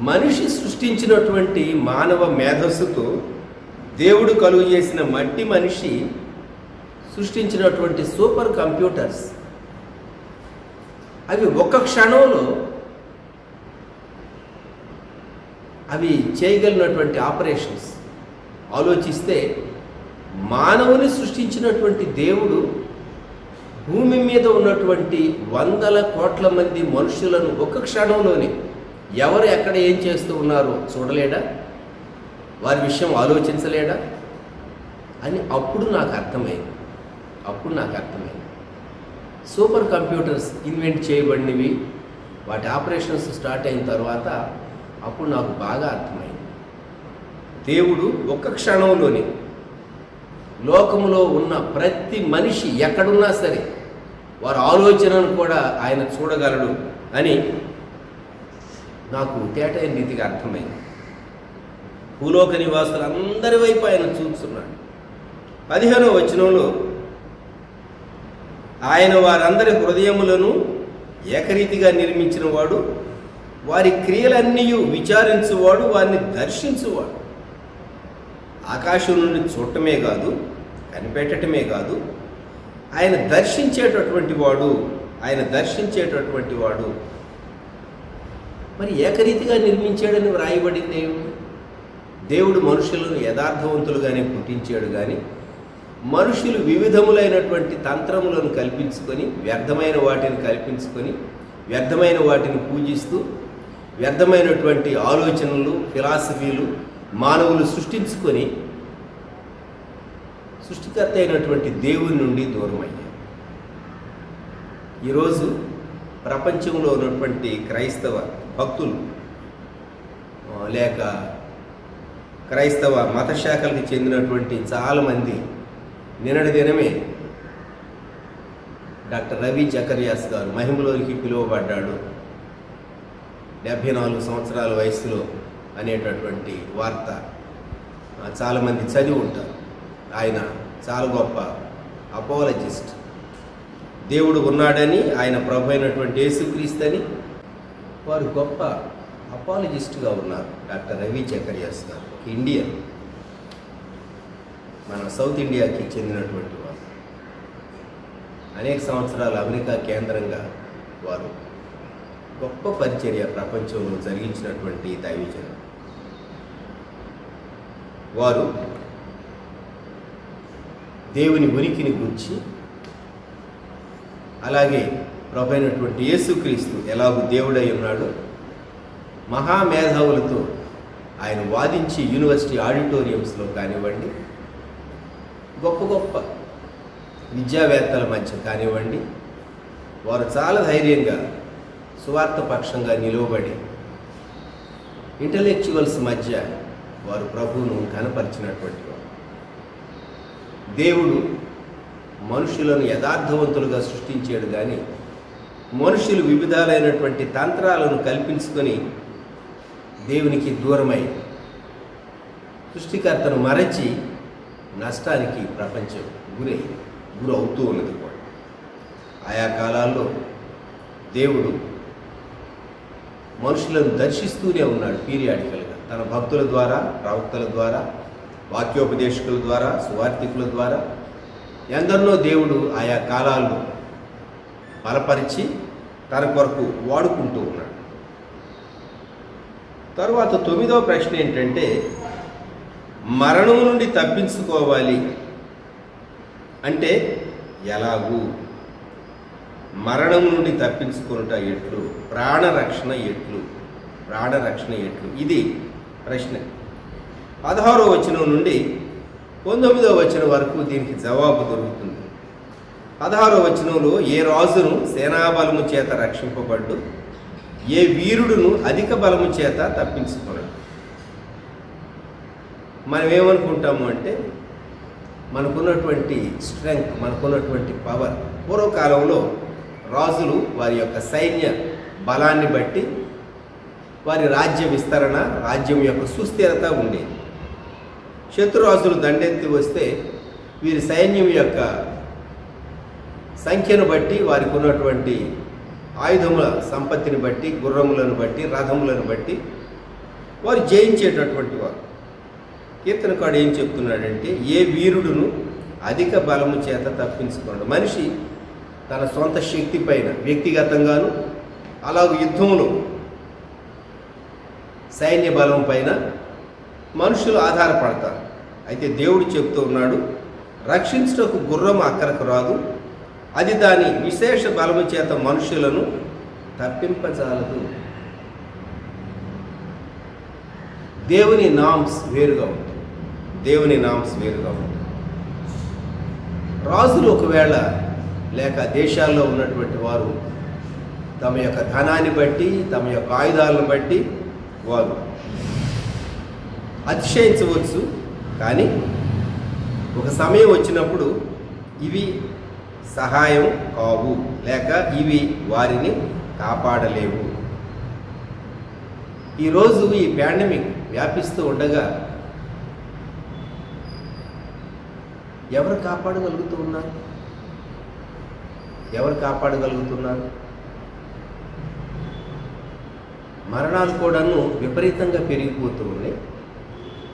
మనిషి సృష్టించినటువంటి మానవ మేధస్సుతో దేవుడు కలుగు చేసిన మట్టి మనిషి సృష్టించినటువంటి సూపర్ కంప్యూటర్స్ అవి ఒక్క క్షణంలో అవి చేయగలిగినటువంటి ఆపరేషన్స్ ఆలోచిస్తే మానవుని సృష్టించినటువంటి దేవుడు భూమి మీద ఉన్నటువంటి వందల కోట్ల మంది మనుషులను ఒక్క క్షణంలోనే ఎవరు ఎక్కడ ఏం చేస్తూ ఉన్నారో చూడలేడా, వారి విషయం ఆలోచించలేడా అని అప్పుడు నాకు అర్థమైంది. సూపర్ కంప్యూటర్స్ ఇన్వెంట్ చేయబడినవి, వాటి ఆపరేషన్స్ స్టార్ట్ అయిన తర్వాత అప్పుడు నాకు బాగా అర్థమైంది. దేవుడు ఒక్క క్షణంలోనే లోకములో ఉన్న ప్రతి మనిషి ఎక్కడున్నా సరే వారి ఆలోచనను కూడా ఆయన చూడగలడు అని నాకు తేటైన రీతిగా అర్థమైంది. భూలోక నివాసులు అందరి వైపు ఆయన చూస్తున్నాడు. 15వ వచనంలో ఆయన వారందరి హృదయములను ఏకరీతిగా నిర్మించిన వాడు, వారి క్రియలన్నీ విచారించువాడు, వారిని దర్శించువాడు. ఆకాశం నుండి చూడటమే కాదు, కనిపెట్టడమే కాదు, ఆయన దర్శించేటటువంటి వాడు. మరి ఏకరీతిగా నిర్మించాడని వ్రాయబడింది. దేవుడు మనుషులను యథార్థవంతులుగానే పుట్టించాడు, కానీ మనుషులు వివిధములైనటువంటి తంత్రములను కల్పించుకొని, వ్యర్థమైన వాటిని పూజిస్తూ, వ్యర్థమైనటువంటి ఆలోచనలు, ఫిలాసఫీలు మానవులు సృష్టించుకొని సృష్టికర్త అయినటువంటి దేవుని నుండి దూరమయ్యారు. ఈరోజు ప్రపంచంలో ఉన్నటువంటి క్రైస్తవ భక్తులు లేక క్రైస్తవ మత శాఖలకు చెందినటువంటి చాలామంది నిన్నటి దినమే డాక్టర్ రవి జకర్యాస్ గారు మహిమలోనికి పిలువబడ్డాడు, 74 సంవత్సరాల వయసులో అనేటటువంటి వార్త చాలామంది చదివి ఉంటారు. ఆయన చాలా గొప్ప అపాలజిస్ట్. దేవుడు ఉన్నాడని, ఆయన ప్రభు అయినటువంటి యేసుక్రీస్తు అని వారు గొప్ప అపాలజిస్ట్గా ఉన్నారు. డాక్టర్ రవి జకర్యాస్ గారు ఇండియన్, మన సౌత్ ఇండియాకి చెందినటువంటి వారు. అనేక సంవత్సరాలు అమెరికా కేంద్రంగా వారు గొప్ప పరిచర్య ప్రపంచంలో జరిగించినటువంటి దైవజనులు. వారు దేవుని ఉనికిని గురించి, అలాగే ప్రభు అయినటువంటి యేసుక్రీస్తు ఎలాగూ దేవుడై ఉన్నాడో మహామేధావులతో ఆయన వాదించి యూనివర్సిటీ ఆడిటోరియంస్లో కానివ్వండి, గొప్ప గొప్ప విద్యావేత్తల మధ్య కానివ్వండి, వారు చాలా ధైర్యంగా సువార్త పక్షంగా నిలువబడి ఇంటలెక్చువల్స్ మధ్య వారు ప్రభువును ఘనపరిచినటువంటి వారు. దేవుడు మనుషులను యథార్థవంతులుగా సృష్టించాడు, కానీ మనుషులు వివిధాలైనటువంటి తంత్రాలను కల్పించుకొని దేవునికి దూరమై సృష్టికర్తను మరచి నష్టానికి ప్రపంచం గురవుతూ ఉన్నది కూడా. ఆయా కాలాల్లో దేవుడు మనుషులను దర్శిస్తూనే ఉన్నాడు పీరియాడికల్గా, తన భక్తుల ద్వారా, ప్రవక్తల ద్వారా, వాక్యోపదేశకుల ద్వారా, సువార్థికుల ద్వారా ఎందరినో దేవుడు ఆయా కాలాల్లో బలపరిచి తన కొరకు వాడుకుంటూ ఉన్నాడు. తరువాత 9వ ప్రశ్న ఏంటంటే, మరణం నుండి తప్పించుకోవాలి అంటే ఎలాగూ? మరణం నుండి తప్పించుకునుట ఎట్లు? ప్రాణరక్షణ ఎట్లు? ఇది ప్రశ్న. 16వ వచనం నుండి 19వ వచనం వరకు దీనికి జవాబు దొరుకుతుంది. 16వ వచనంలో, ఏ రాజును సేనాబలము చేత రక్షింపబడ్డు, ఏ వీరుడును అధిక బలము చేత తప్పించుకున్నాడు. మనం ఏమనుకుంటాము అంటే, మనకున్నటువంటి స్ట్రెంగ్త్, మనకున్నటువంటి పవర్. పూర్వకాలంలో రాజులు వారి యొక్క సైన్య బలాన్ని బట్టి వారి రాజ్య విస్తరణ, రాజ్యం యొక్క సుస్థిరత ఉండేది. శత్రురాజులు దండెత్తి వస్తే వీరి సైన్యం యొక్క సంఖ్యను బట్టి, వారికి ఉన్నటువంటి ఆయుధముల సంపత్తిని బట్టి, గుర్రములను బట్టి, రథములను బట్టి వారు జయించేటటువంటి వారు. కీర్తనకాడు ఏం చెప్తున్నాడంటే, ఏ వీరుడును అధిక బలము చేత తప్పించుకోండి. మనిషి తన సొంత శక్తి పైన వ్యక్తిగతంగాను, అలాగే యుద్ధంలో సైన్య బలం పైన మనుషులు ఆధారపడతారు. అయితే దేవుడు చెప్తూ ఉన్నాడు, రక్షించుటకు గుర్రం అక్కరకు రాదు, అది దాని విశేష బలము చేత మనుషులను తప్పింపజాలదు. దేవుని నామ్స్ వేరుగా ఉంటుంది. రాజులు ఒకవేళ లేక దేశాల్లో ఉన్నటువంటి వారు తమ యొక్క ధనాన్ని బట్టి, తమ యొక్క ఆయుధాలను బట్టి వారు అతిశయించవచ్చు. కానీ ఒక సమయం వచ్చినప్పుడు ఇవి సహాయం కావు, లేక ఇవి వారిని కాపాడలేవు. ఈరోజు ఈ పాండమిక్ వ్యాపిస్తూ ఉండగా ఎవరు కాపాడగలుగుతూ ఉన్నారు? ఎవరు కాపాడగలుగుతున్నారు? మరణాలు కూడాను విపరీతంగా పెరిగిపోతూ ఉన్నాయి.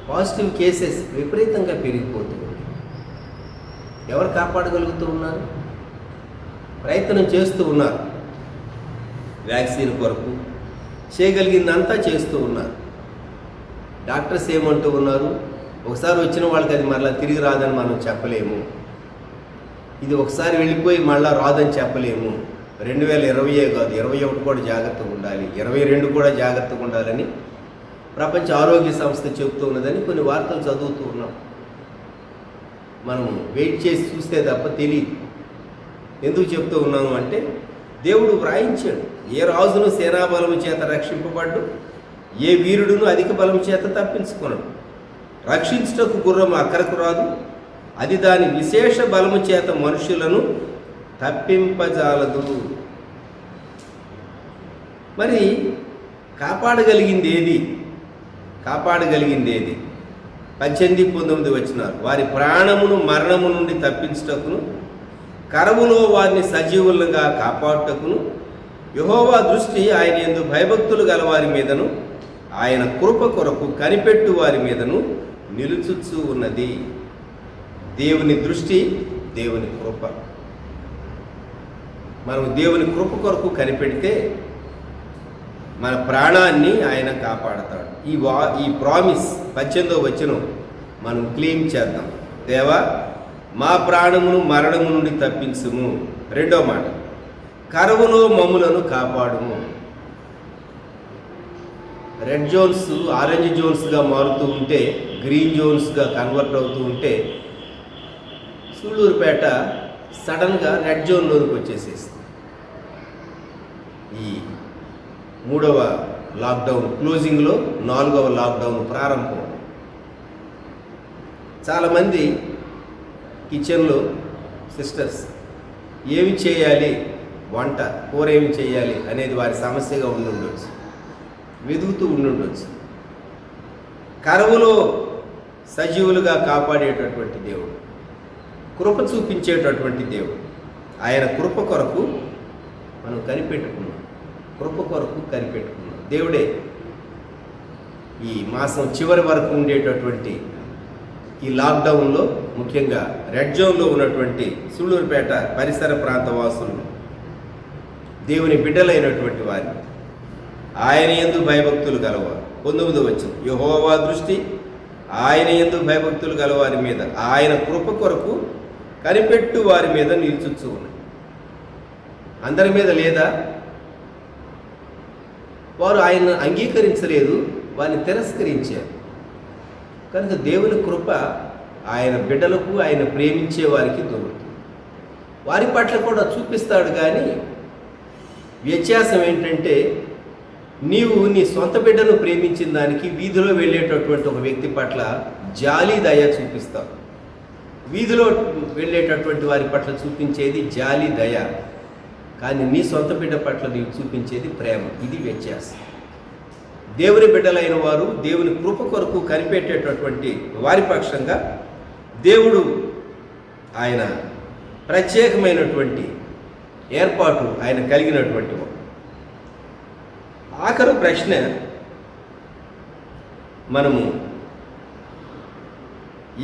పాజిటివ్ కేసెస్ విపరీతంగా పెరిగిపోతూ ఉన్నాయి. ఎవరు కాపాడగలుగుతూ ఉన్నారు? ప్రయత్నం చేస్తూ ఉన్నారు. వ్యాక్సిన్ కొరకు చేయగలిగిందంతా చేస్తూ ఉన్నారు. డాక్టర్స్ ఏమంటూ ఉన్నారు? ఒకసారి వచ్చిన వాళ్ళకి అది మళ్ళీ తిరిగి రాదని మనం చెప్పలేము. ఇది ఒకసారి వెళ్ళిపోయి మళ్ళీ రాదని చెప్పలేము. 2020 కాదు, 21 కూడా జాగ్రత్తగా ఉండాలి, 22 కూడా జాగ్రత్తగా ఉండాలని ప్రపంచ ఆరోగ్య సంస్థ చెబుతూ ఉన్నదని కొన్ని వార్తలు చదువుతూ ఉన్నాం. మనం వెయిట్ చేసి చూస్తే తప్ప తెలియదు. ఎందుకు చెప్తూ ఉన్నాము అంటే, దేవుడు వ్రాయించాడు, ఏ రాజును సేనాబలము చేత రక్షింపబడ్డు, ఏ వీరుడును అధిక బలం చేత తప్పించుకొనడు. రక్షించుటకు గుర్రం అక్కరకు రాదు, అది దాని విశేష బలము చేత మనుషులను తప్పింపజాలదు. మరి కాపాడగలిగింది ఏది? 18, 19 వచనాలు. వారి ప్రాణమును మరణము నుండి తప్పించుటకును, కరవులో వారిని సజీవులుగా కాపాడుటకును యెహోవా దృష్టి ఆయన యందు భయభక్తులు గల వారి మీదను, ఆయన కృప కొరకు కనిపెట్టు వారి మీదను నిలుచుచూ ఉన్నది. దేవుని దృష్టి, దేవుని కృప. మనం దేవుని కృప కొరకు కనిపెడితే మన ప్రాణాన్ని ఆయన కాపాడతాడు. ఈ ప్రామిస్ 18వ వచనం మనం క్లెయిమ్ చేద్దాం. దేవా, మా ప్రాణమును మరణము నుండి తప్పించుము. రెండో మాట, కరువులో మమ్ములను కాపాడుము. రెడ్ జోన్స్ ఆరెంజ్ జోన్స్గా మారుతూ ఉంటే, గ్రీన్ జోన్స్గా కన్వర్ట్ అవుతూ ఉంటే, సూళ్ళూరుపేట సడన్గా రెడ్ జోన్లోకి వచ్చేసేస్తుంది. ఈ 3వ లాక్డౌన్ క్లోజింగ్లో 4వ లాక్డౌన్ ప్రారంభం. చాలామంది కిచెన్లో సిస్టర్స్ ఏమి చేయాలి, వంట కూర ఏమి చేయాలి అనేది వారి సమస్యగా ఉండుండొచ్చు, వెతుకుతూ ఉండుండొచ్చు. కరువులో సజీవులుగా కాపాడేటటువంటి దేవుడు, కృప చూపించేటటువంటి దేవుడు. ఆయన కృప కొరకు మనం కనిపెట్టుకున్నాం. కృప కొరకు కనిపెట్టుకున్నాం. దేవుడే ఈ మాసం చివరి వరకు ఉండేటటువంటి ఈ లాక్డౌన్లో, ముఖ్యంగా రెడ్ జోన్లో ఉన్నటువంటి సూళ్ళూరుపేట పరిసర ప్రాంత వాసులు, దేవుని బిడ్డలైనటువంటి వారి ఆయన యందు భయభక్తులు గలవారు. 19వ వచనం, యెహోవా దృష్టి ఆయన యందు భయభక్తులు గలవారి మీద, ఆయన కృప కొరకు కనిపెట్టు వారి మీద నిలుచుచూ ఉన్నాయి. అందరి మీద లేదా? వారు ఆయన అంగీకరించలేదు, వారిని తిరస్కరించారు. కనుక దేవుని కృప ఆయన బిడ్డలకు, ఆయన ప్రేమించే వారికి దొరుకుతుంది. వారి పట్ల కూడా చూపిస్తాడు. కానీ వ్యత్యాసం ఏంటంటే, నీవు నీ సొంత బిడ్డను ప్రేమించిన దానికి వీధిలో వెళ్ళేటటువంటి ఒక వ్యక్తి పట్ల జాలి దయ చూపిస్తావు. వీధిలో వెళ్ళేటటువంటి వారి పట్ల చూపించేది జాలి దయ, కానీ నీ సొంత బిడ్డ పట్ల నీవు చూపించేది ప్రేమ. ఇది వ్యత్యాసం. దేవుని బిడ్డలైన వారు దేవుని కృప కొరకు కనిపెట్టేటటువంటి వారి పక్షంగా దేవుడు ఆయన ప్రత్యేకమైనటువంటి ఏర్పాటు ఆయన కలిగినటువంటి వాడు. ఆఖరు ప్రశ్న మనము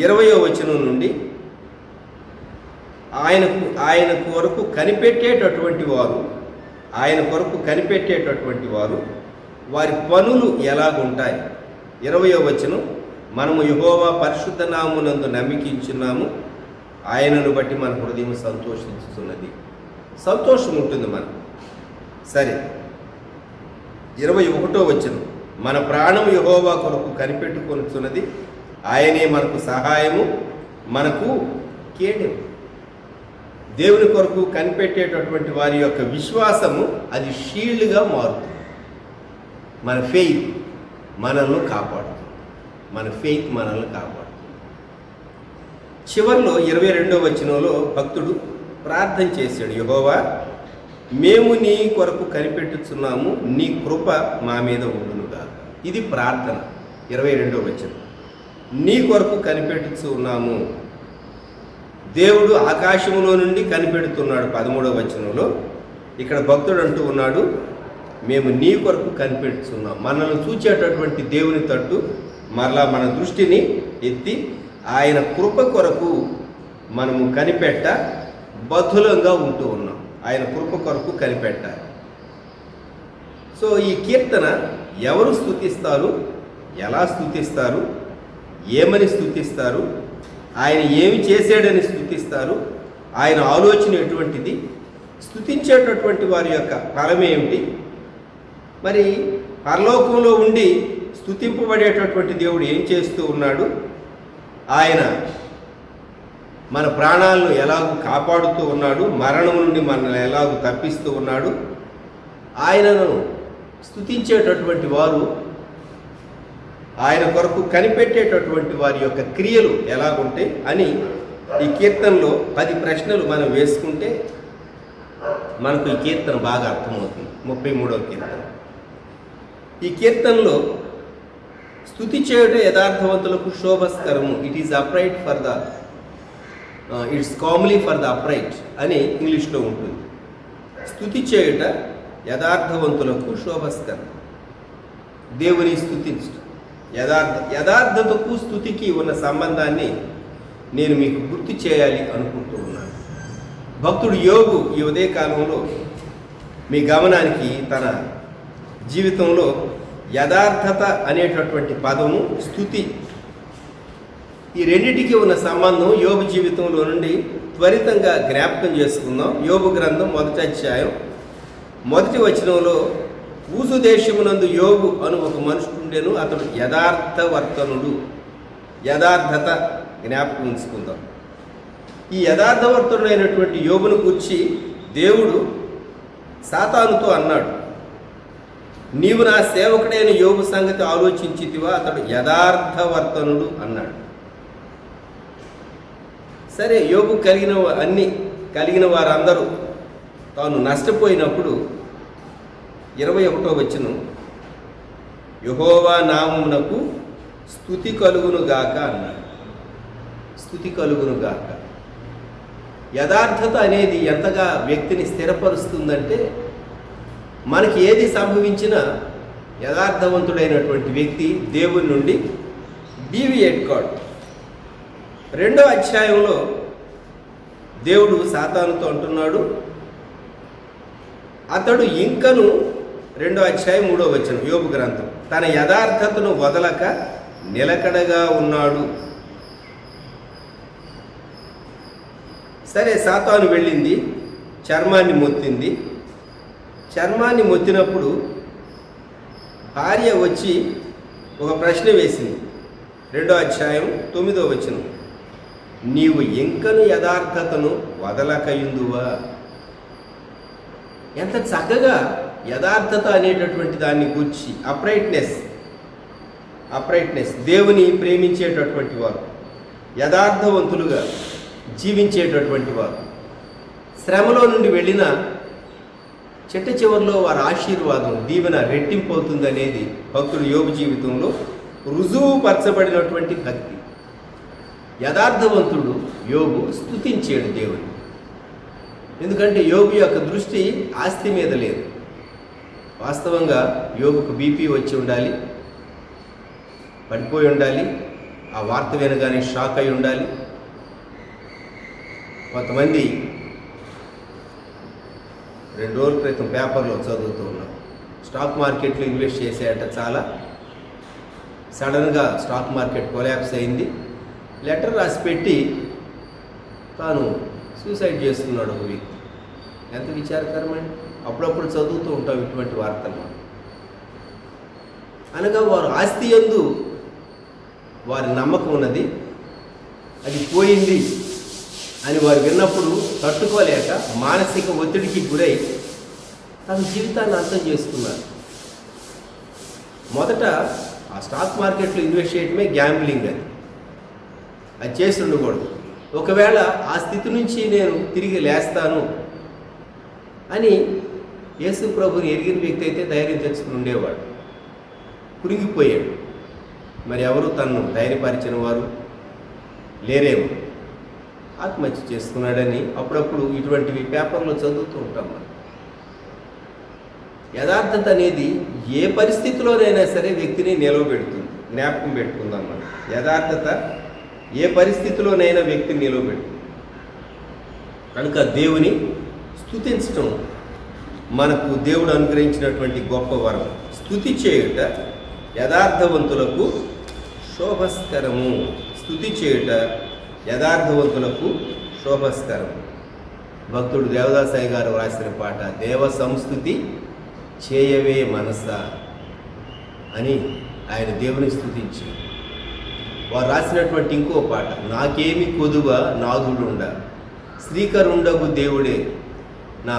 20వ వచనం నుండి, ఆయన కొరకు కనిపెట్టేటటువంటి వారు, ఆయన కొరకు కనిపెట్టేటటువంటి వారు వారి పనులు ఎలాగుంటాయి? 20వ వచనం, మనము యెహోవా పరిశుద్ధ నామమునందు నమ్మికించున్నాము, ఆయనను బట్టి మన హృదయం సంతోషించుతున్నది. సంతోషం ఉంటుంది మనకు. సరే, 21వ వచనం, మన ప్రాణం యెహోవా కొరకు కనిపెట్టుకొనుచున్నది, ఆయనే మనకు సహాయము, మనకు కేడెము. దేవుని కొరకు కనిపెట్టేటటువంటి వారి యొక్క విశ్వాసము అది షీల్డ్గా మారుతుంది. మన ఫెయిత్ మనల్ని కాపాడుతుంది. మన ఫెయిత్ మనల్ని కాపాడుతుంది. చివరిలో 22వ వచనంలో భక్తుడు ప్రార్థన చేశాడు, యెహోవా, మేము నీ కొరకు కనిపెట్టుచున్నాము, నీ కృప మా మీద ఉండునుగా. ఇది ప్రార్థన. 22వ వచనం, నీ కొరకు కనిపెట్టుచు ఉన్నాము, దేవుడు ఆకాశంలో నుండి కనిపెడుతున్నాడు 13వ వచనంలో. ఇక్కడ భక్తుడు అంటూ ఉన్నాడు, మేము నీ కొరకు కనిపెడుతున్నాం. మనల్ని చూచేటటువంటి దేవుని తట్టు మరలా మన దృష్టిని ఎత్తి ఆయన కృప కొరకు మనము కనిపెట్ట బద్ధులంగా ఉంటూ ఉన్నాం. ఆయన కృప కొరకు కనిపెట్టాలి. సో ఈ కీర్తన ఎవరు స్తుతిస్తారు, ఎలా స్తుతిస్తారు, ఏమని స్తుతిస్తారు, ఆయన ఏమి చేశాడని స్తుతిస్తారు, ఆయన ఆలోచన ఎటువంటిది, స్తుతించేటటువంటి వారి యొక్క ఫలం ఏమిటి, మరి పరలోకంలో ఉండి స్తుతింపబడేటటువంటి దేవుడు ఏం చేస్తూ ఉన్నాడు, ఆయన మన ప్రాణాలను ఎలాగూ కాపాడుతూ ఉన్నాడు, మరణం నుండి మనల్ని ఎలాగూ తప్పిస్తూ ఉన్నాడు, ఆయనను స్తుతించేటటువంటి వారు, ఆయన కొరకు కనిపెట్టేటటువంటి వారి యొక్క క్రియలు ఎలాగుంటాయి అని ఈ కీర్తనలో 10 ప్రశ్నలు మనం వేసుకుంటే మనకు ఈ కీర్తన బాగా అర్థమవుతుంది. 33వ కీర్తన. ఈ కీర్తనలో స్తుతి చేయుట యథార్థవంతులకు శోభస్కరము, it is upright for the it's comely for the upright అని ఇంగ్లీష్లో ఉంటుంది. స్తుతి చేయుట యథార్థవంతులకు శోభస్కరం. దేవుని స్తుతించడం, యథార్థతకు స్తుతికి ఉన్న సంబంధాన్ని నేను మీకు గుర్తు చేయాలి అనుకుంటూ ఉన్నాను. భక్తుడు యోబు ఈ ఉదయకాలంలో మీ గమనానికి తన జీవితంలో యథార్థత అనేటటువంటి పదము, స్తుతి, ఈ రెండిటికి ఉన్న సంబంధం యోబు జీవితంలో నుండి త్వరితంగా జ్ఞాపకం చేసుకుందాం. యోబు గ్రంథం 1వ అధ్యాయం 1వ వచనంలో, ఊజు దేశమునందు యోబు అను ఒక మనుషుడుండెను, అతడు యథార్థవర్తనుడు. యథార్థత జ్ఞాపకం ఉంచుకుందాం. ఈ యథార్థవర్తనుడైనటువంటి యోబును గురించి దేవుడు సాతానుతో అన్నాడు, నీవు నా సేవకుడైన యోబు సంగతి ఆలోచించితివా, అతడు యథార్థవర్తనుడు అన్నాడు. సరే, యోబు కలిగిన వారందరూ తాను నష్టపోయినప్పుడు 21వ వచనం, యెహోవా నామమునకు స్తుతి కలుగునుగాక అన్నాడు. స్తుతి కలుగునుగాక. యథార్థత అనేది ఎంతగా వ్యక్తిని స్థిరపరుస్తుందంటే, మనకి ఏది సంభవించినా యథార్థవంతుడైనటువంటి వ్యక్తి దేవుని నుండి డీవియేట్ కాడు. 2వ అధ్యాయంలో దేవుడు సాతానుతో అంటున్నాడు, అతడు ఇంకను 2వ అధ్యాయం 3వ వచనం యోబు గ్రంథం, తన యథార్థతను వదలక నిలకడగా ఉన్నాడు. సరే, సాతాను వెళ్ళింది, చర్మాన్ని మొత్తింది. చర్మాన్ని మొత్తినప్పుడు భార్య వచ్చి ఒక ప్రశ్న వేసింది. 2వ అధ్యాయం 9వ వచనం, నీవు ఇంకను యథార్థతను వదలకయుందువా. ఎంత చక్కగా యథార్థత అనేటటువంటి దాన్ని గూర్చి, అప్రైట్నెస్, దేవుని ప్రేమించేటటువంటి వారు, యథార్థవంతులుగా జీవించేటటువంటి వారు, శ్రమలో నుండి వెళ్ళిన చిట్ట చివరిలో వారి ఆశీర్వాదం, దీవెన రెట్టింపు అవుతుంది అనేది భక్తుడు యోబు జీవితంలో రుజువుపరచబడినటువంటి భక్తి. యథార్థవంతుడు యోబు స్తుతించాడు దేవుని. ఎందుకంటే యోబు యొక్క దృష్టి ఆస్తి మీద లేదు. వాస్తవంగా యోబుకు బీపీ వచ్చి ఉండాలి, పడిపోయి ఉండాలి, ఆ వార్త వినగానే షాక్ అయి ఉండాలి. కొంతమంది 2 రోజుల క్రితం పేపర్లో చదువుతూ ఉన్నాం, స్టాక్ మార్కెట్లో ఇన్వెస్ట్ చేసేట, చాలా సడన్గా స్టాక్ మార్కెట్ కొలాప్స్ అయింది, లెటర్ రాసి పెట్టి తాను సూసైడ్ చేసుకున్నాడు ఒక వ్యక్తి. ఎంత విచారకరమండి. అప్పుడప్పుడు చదువుతూ ఉంటాం ఇటువంటి వార్తలు. అనగా వారు ఆస్తి యందు వారి నమ్మకం ఉన్నది, అది పోయింది అని వారు విన్నప్పుడు తట్టుకోలేక మానసిక ఒత్తిడికి గురై తన జీవితాన్ని అంతం చేసుకున్నారు. మొదట ఆ స్టాక్ మార్కెట్లో ఇన్వెస్ట్ చేయడమే గ్యాంబ్లింగ్, అది చేసి ఉండకూడదు. ఒకవేళ ఆ స్థితి నుంచి నేను తిరిగి లేస్తాను అని యేసు ప్రభుని ఎరిగిన వ్యక్తి అయితే ధైర్యం తెచ్చుకుని ఉండేవాడు. కురింగిపోయాడు. మరి ఎవరు తనను ధైర్యపరిచిన వారు లేరేమో. ఆత్మహత్య చేసుకున్నాడని అప్పుడప్పుడు ఇటువంటివి పేపర్లో చదువుతూ ఉంటాం మనం. యథార్థత అనేది ఏ పరిస్థితిలోనైనా సరే వ్యక్తిని నిలవబెడుతుంది. జ్ఞాపకం పెట్టుకుందాం మనం. యథార్థత ఏ పరిస్థితిలోనైనా వ్యక్తిని నిలవబెడుతుంది. కనుక దేవుని స్తుతించటం మనకు దేవుడు అనుగ్రహించినటువంటి గొప్ప వరం. స్తుతి చేయుట యథార్థవంతులకు శోభస్కరము. స్తుతి చేయుట యథార్థవంతులకు శోభస్కరము. భక్తుడు దేవదాసాయి గారు రాసిన పాట దేవ సంస్తుతి చేయవే మనస అని ఆయన దేవుని స్తుతించి వారు రాసినటువంటి ఇంకో పాట నాకేమి కొదువ నాదుడుండ శ్రీకరుండగు దేవుడే నా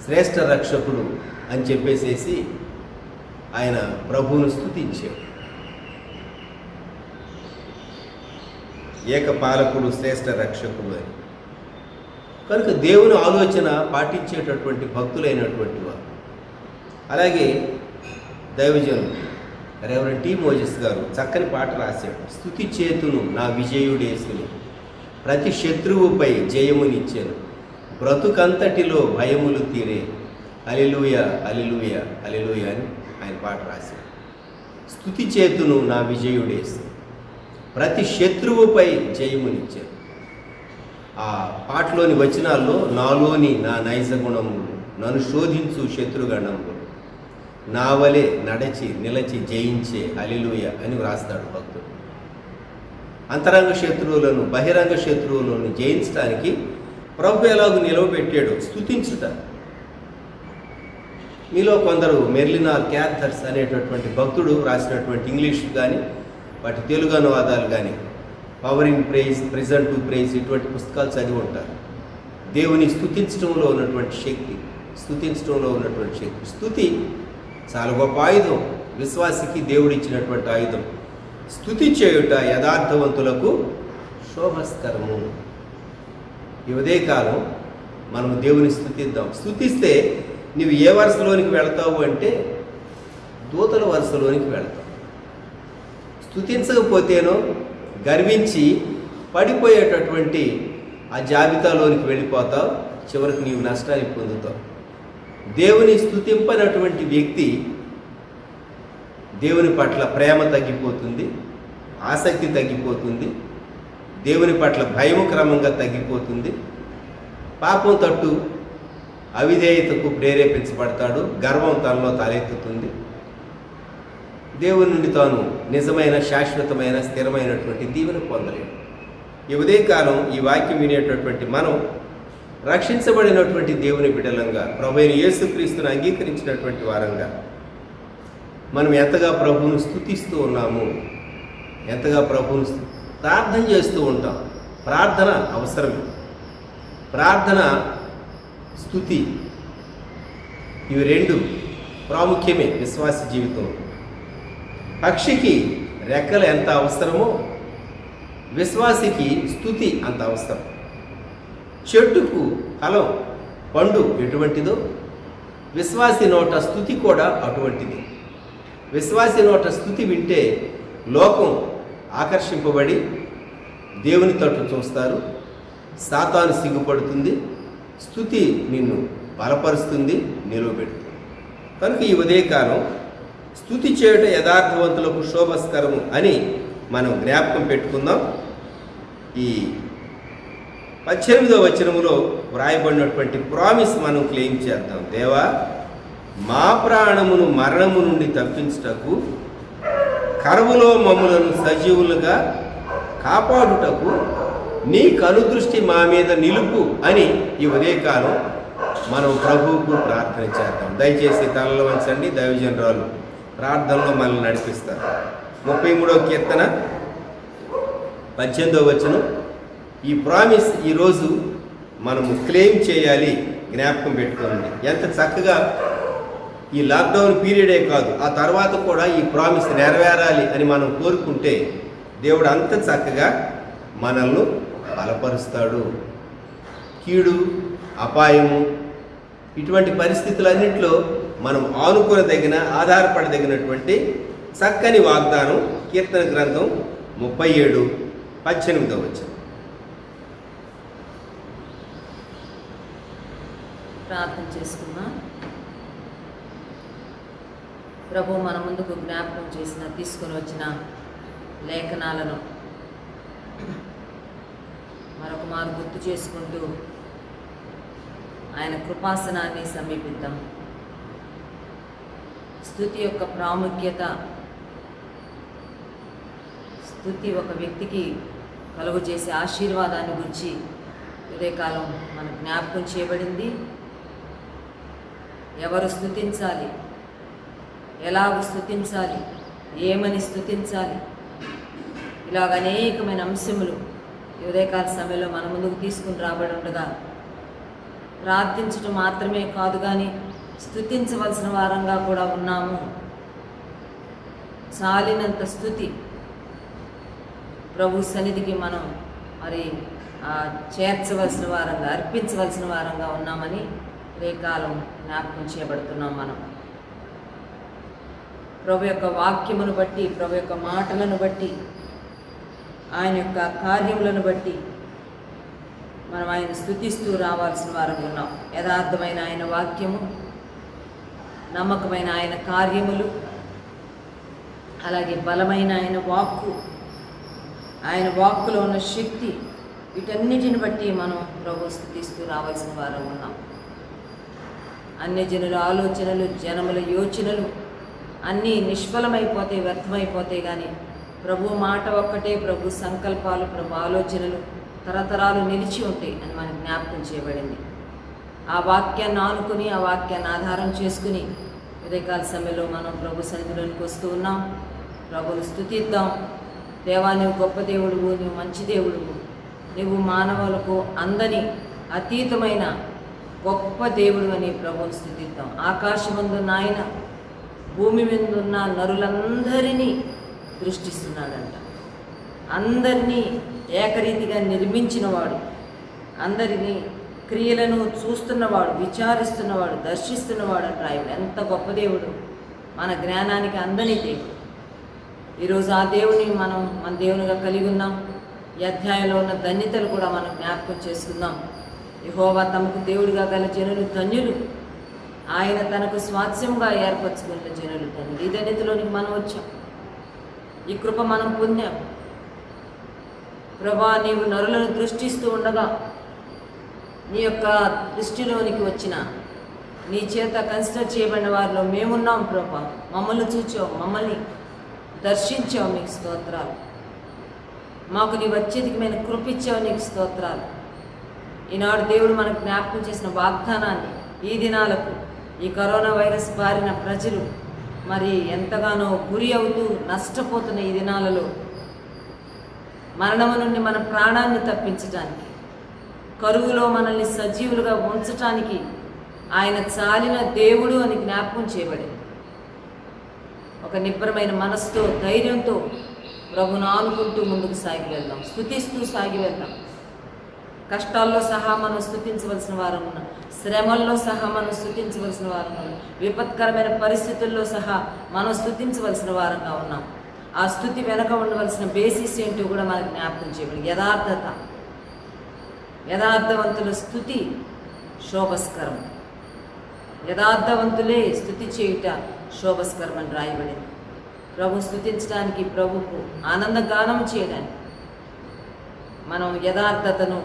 శ్రేష్ఠ రక్షకుడు అని చెప్పేసేసి ఆయన ప్రభువును స్తుతించాడు. ఏకపాలకుడు శ్రేష్ఠ రక్షకుడు అని. కనుక దేవుని ఆలోచన పాటించేటటువంటి భక్తులైనటువంటి వారు. అలాగే దైవజనుడు రెవరెండ్ టి మోజెస్ గారు చక్కని పాట రాశాడు. స్తుతి చేతును నా విజయుడేసుని ప్రతి శత్రువుపై జయమునిచ్చాను బ్రతుకంతటిలో భయములు తీరే హల్లెలూయా హల్లెలూయా హల్లెలూయా అని ఆయన పాట రాశాడు. స్తుతి చేతును నా విజయుడేసు ప్రతి శత్రువుపై జయమునిచ్చాను. ఆ పాటలోని వచనాల్లో నాలోని నా నైజ గుణములు నన్ను శోధించు శత్రుగణములు నా వలె నడచి నిలచి జయించే హల్లెలూయా అని వ్రాస్తాడు భక్తుడు. అంతరంగ శత్రువులను బహిరంగ శత్రువులను జయించడానికి ప్రభు ఎలాగూ నిలవబెట్టాడు స్తుతించుట. మీలో కొందరు మెర్లినా క్యాథర్స్ అనేటటువంటి భక్తుడు రాసినటువంటి ఇంగ్లీష్ కానీ వాటి తెలుగు అనువాదాలు కానీ power in prize present to prize ఇటువంటి పుస్తకాలు చదివి ఉంటారు. దేవుని స్తుతించడంలో ఉన్నటువంటి శక్తి, స్తుతించడంలో ఉన్నటువంటి శక్తి. స్తుతి చాలా గొప్ప ఆయుధం. విశ్వాసికి దేవుడిచ్చినటువంటి ఆయుధం. స్తుతి చేయుట యథార్థవంతులకు శోభస్కరము. ఈ ఉదయకాలం మనం దేవుని స్తుతిద్దాం. స్తుతిస్తే నువ్వు ఏ వరుసలోనికి వెళతావు అంటే దూతల వరుసలోనికి వెళతావు. స్తుతించకపోతేనో గర్వించి పడిపోయేటటువంటి ఆ జాబితాలోనికి వెళ్ళిపోతావు. చివరికి నీవు నష్టాన్ని పొందుతావు. దేవుని స్తుతింపనటువంటి వ్యక్తి దేవుని పట్ల ప్రేమ తగ్గిపోతుంది, ఆసక్తి తగ్గిపోతుంది, దేవుని పట్ల భయం క్రమంగా తగ్గిపోతుంది, పాపం తట్టు అవిధేయతకు ప్రేరేపించబడతాడు, గర్వం తనలో తలెత్తుతుంది, దేవుని నుండి తాను నిజమైన శాశ్వతమైన స్థిరమైనటువంటి దీవెన పొందలేడు. ఈ ఉదయకాలం ఈ వాక్యం వినేటటువంటి మనం రక్షించబడినటువంటి దేవుని బిడ్డలంగా ప్రభువైన యేసుక్రీస్తును అంగీకరించినటువంటి వారంగా మనం ఎంతగా ప్రభువును స్తుతిస్తూ ఉన్నాము, ఎంతగా ప్రభువును ప్రార్థన చేస్తూ ఉంటాం. ప్రార్థన అవసరమే. ప్రార్థన స్తుతి ఇవి రెండు ప్రాముఖ్యమే విశ్వాస జీవితంలో. పక్షికి రెక్కలు ఎంత అవసరమో విశ్వాసికి స్తుతి అంత అవసరం. చెట్టుకు ఫలం పండు ఎటువంటిదో విశ్వాసి నోట స్తుతి కూడా అటువంటిది. విశ్వాసి నోట స్తుతి వింటే లోకం ఆకర్షింపబడి దేవుని తట్టు చూస్తారు, సాతాను సిగ్గుపడుతుంది, స్తుతి నిన్ను బలపరుస్తుంది, నిలువబెడుతుంది. కనుక ఈ ఉదయకాలం స్తుతి చేయుట యథార్థవంతులకు శోభస్కరము అని మనం జ్ఞాపకం పెట్టుకుందాం. ఈ 18వ వచనములో వ్రాయబడినటువంటి ప్రామిస్ మనం క్లెయిమ్ చేద్దాం. దేవా, మా ప్రాణమును మరణము నుండి తప్పించుటకు కరువులో మమ్ములను సజీవులుగా కాపాడుటకు నీ కనుదృష్టి మా మీద నిలుపు అని ఈ ఉదయకాలం మనం ప్రభువుకు ప్రార్థన చేద్దాం. దయచేసి తలలో వంచండి. దైవజనరాలు ప్రార్థనలో మనల్ని నడిపిస్తారు. 33వ కీర్తన 18వ వచనం. ఈ ప్రామిస్ ఈరోజు మనము క్లెయిమ్ చేయాలి, జ్ఞాపకం పెట్టుకోండి. ఎంత చక్కగా ఈ లాక్డౌన్ పీరియడే కాదు, ఆ తర్వాత కూడా ఈ ప్రామిస్ నెరవేరాలి అని మనం కోరుకుంటే దేవుడు అంత చక్కగా మనల్ని బలపరుస్తాడు. కీడు, అపాయము ఇటువంటి పరిస్థితులన్నింటిలో మనం ఆనుకోదగిన ఆధారపడదగినటువంటి చక్కని వాగ్దానం కీర్తన గ్రంథం 37:18 వచనం. ప్రార్థన చేసుకుందాం. ప్రభు మన ముందుకు జ్ఞాపకం తీసుకొని వచ్చిన లేఖనాలను మరొక మారు గుర్తు చేసుకుంటూ ఆయన కృపాసనాన్ని సమీపిద్దాం. స్తుతి యొక్క ప్రాముఖ్యత, స్తుతి ఒక వ్యక్తికి కలుగు చేసే ఆశీర్వాదాన్ని గురించి ఉదయకాలం మన జ్ఞాపకం చేయబడింది. ఎవరు స్తుతించాలి, ఎలాగ స్తుతించాలి, ఏమని స్తుతించాలి, ఇలాగ అనేకమైన అంశములు ఉదయకాల సమయంలో మన ముందుకు తీసుకుని రాబడి ఉండగా ప్రార్థించడం మాత్రమే కాదు కానీ స్తుతించవలసిన వారంగా కూడా ఉన్నాము. చాలినంత స్తుతి ప్రభు సన్నిధికి మనం మరి చేర్చవలసిన వారంగా, అర్పించవలసిన వారంగా ఉన్నామని ఉదయకాలం జ్ఞాపకం చేయబడుతున్నాం. మనం ప్రభు యొక్క వాక్యమును బట్టి, ప్రభు యొక్క మాటలను బట్టి, ఆయన యొక్క కార్యములను బట్టి మనం ఆయన స్తుతిస్తూ రావాల్సిన వారంగా ఉన్నాం. యథార్థమైన ఆయన వాక్యము, నమ్మకమైన ఆయన కార్యములు, అలాగే బలమైన ఆయన వాక్కు, ఆయన వాక్కులో ఉన్న శక్తి, వీటన్నిటిని బట్టి మనం ప్రభు స్తుతిస్తూ రావాల్సిన వారం ఉన్నాం. అన్యజనుల ఆలోచనలు, జనముల యోచనలు అన్నీ నిష్ఫలమైపోతాయి, వ్యర్థమైపోతాయి. కానీ ప్రభు మాట ఒక్కటే, ప్రభు సంకల్పాలు, ప్రభు ఆలోచనలు తరతరాలు నిలిచి ఉంటాయి అని మనకు జ్ఞాపకం చేయబడింది. ఆ వాక్యాన్ని ఆనుకుని, ఆ వాక్యాన్ని ఆధారం చేసుకుని ఉదయకాల సమయంలో మనం ప్రభు సన్నిధిలోనికి వస్తూ ఉన్నాం. ప్రభుని స్తుతిద్దాం. దేవా, నువ్వు గొప్ప దేవుడువు, నువ్వు మంచి దేవుడువు, నువ్వు మానవులకు అందని అతీతమైన గొప్ప దేవుడు అని ప్రభుని స్తుతిద్దాం. ఆకాశమందున్న ఆయన భూమి మీద ఉన్న నరులందరినీ దృష్టిస్తున్నాడంట. అందరినీ ఏకరీతిగా నిర్మించినవాడు, అందరినీ క్రియలను చూస్తున్నవాడు, విచారిస్తున్నవాడు, దర్శిస్తున్నవాడు అని రాయడు. ఎంత గొప్ప దేవుడు, మన జ్ఞానానికి అందని దేవుడు. ఈరోజు ఆ దేవుని మనం మన దేవునిగా కలిగి ఉన్నాం. ఈ అధ్యాయంలో ఉన్న ధన్యతలు కూడా మనం జ్ఞాపకం చేసుకుందాం. యెహోవా తమకు దేవుడిగా గల జనులు ధన్యులు, ఆయన తనకు స్వాస్యంగా ఏర్పరచుకున్న జనులు ధన్యులు. ఈ ధన్యతలోనికి మనం వచ్చాం. ఈ కృప మనం పొందాం. ప్రభా, నీవు నరులను దృష్టిస్తూ ఉండగా నీ యొక్క దృష్టిలోనికి వచ్చిన, నీ చేత కన్సిడర్ చేయబడిన వారిలో మేమున్నాం. ప్రభా, మమ్మల్ని చూచావు, మమ్మల్ని దర్శించావు, నీకు స్తోత్రాలు. మాకు నీ అత్యధికమైన కృప ఇచ్చావు, నీకు స్తోత్రాలు. ఈనాడు దేవుడు మనకు జ్ఞాపకం చేసిన వాగ్దానాన్ని ఈ దినాలకు, ఈ కరోనా వైరస్ బారిన ప్రజలు మరి ఎంతగానో గురి అవుతూ నష్టపోతున్న ఈ దినాలలో మరణము నుండి మన ప్రాణాన్ని తప్పించటానికి, కరువులో మనల్ని సజీవులుగా ఉంచటానికి ఆయన చాలిన దేవుడు అని జ్ఞాపకం చేయబడింది. ఒక నిబ్బరమైన మనసుతో, ధైర్యంతో ప్రభును ఆనుకుంటూ ముందుకు సాగి వెళ్దాం, స్తుతిస్తూ సాగి వెళ్దాం. కష్టాల్లో సహా మనం స్తుతించవలసిన వారం ఉన్నాం, శ్రమల్లో సహా మనం స్తుతించవలసిన వారం ఉన్నాం, విపత్కరమైన పరిస్థితుల్లో సహా మనం స్తుతించవలసిన వారంగా ఉన్నాం. ఆ స్తుతి వెనక ఉండవలసిన బేసిస్ ఏంటో కూడా మనకు జ్ఞాపకం చేయబడింది. యథార్థత, యథార్థవంతుల స్తుతి శోభస్కరం. యథార్థవంతులే స్తుతి చేయుట శోభస్కరం అని రాయబడింది. ప్రభు స్తుతించడానికి, ప్రభుకు ఆనందగానం చేయడానికి మనం యథార్థతను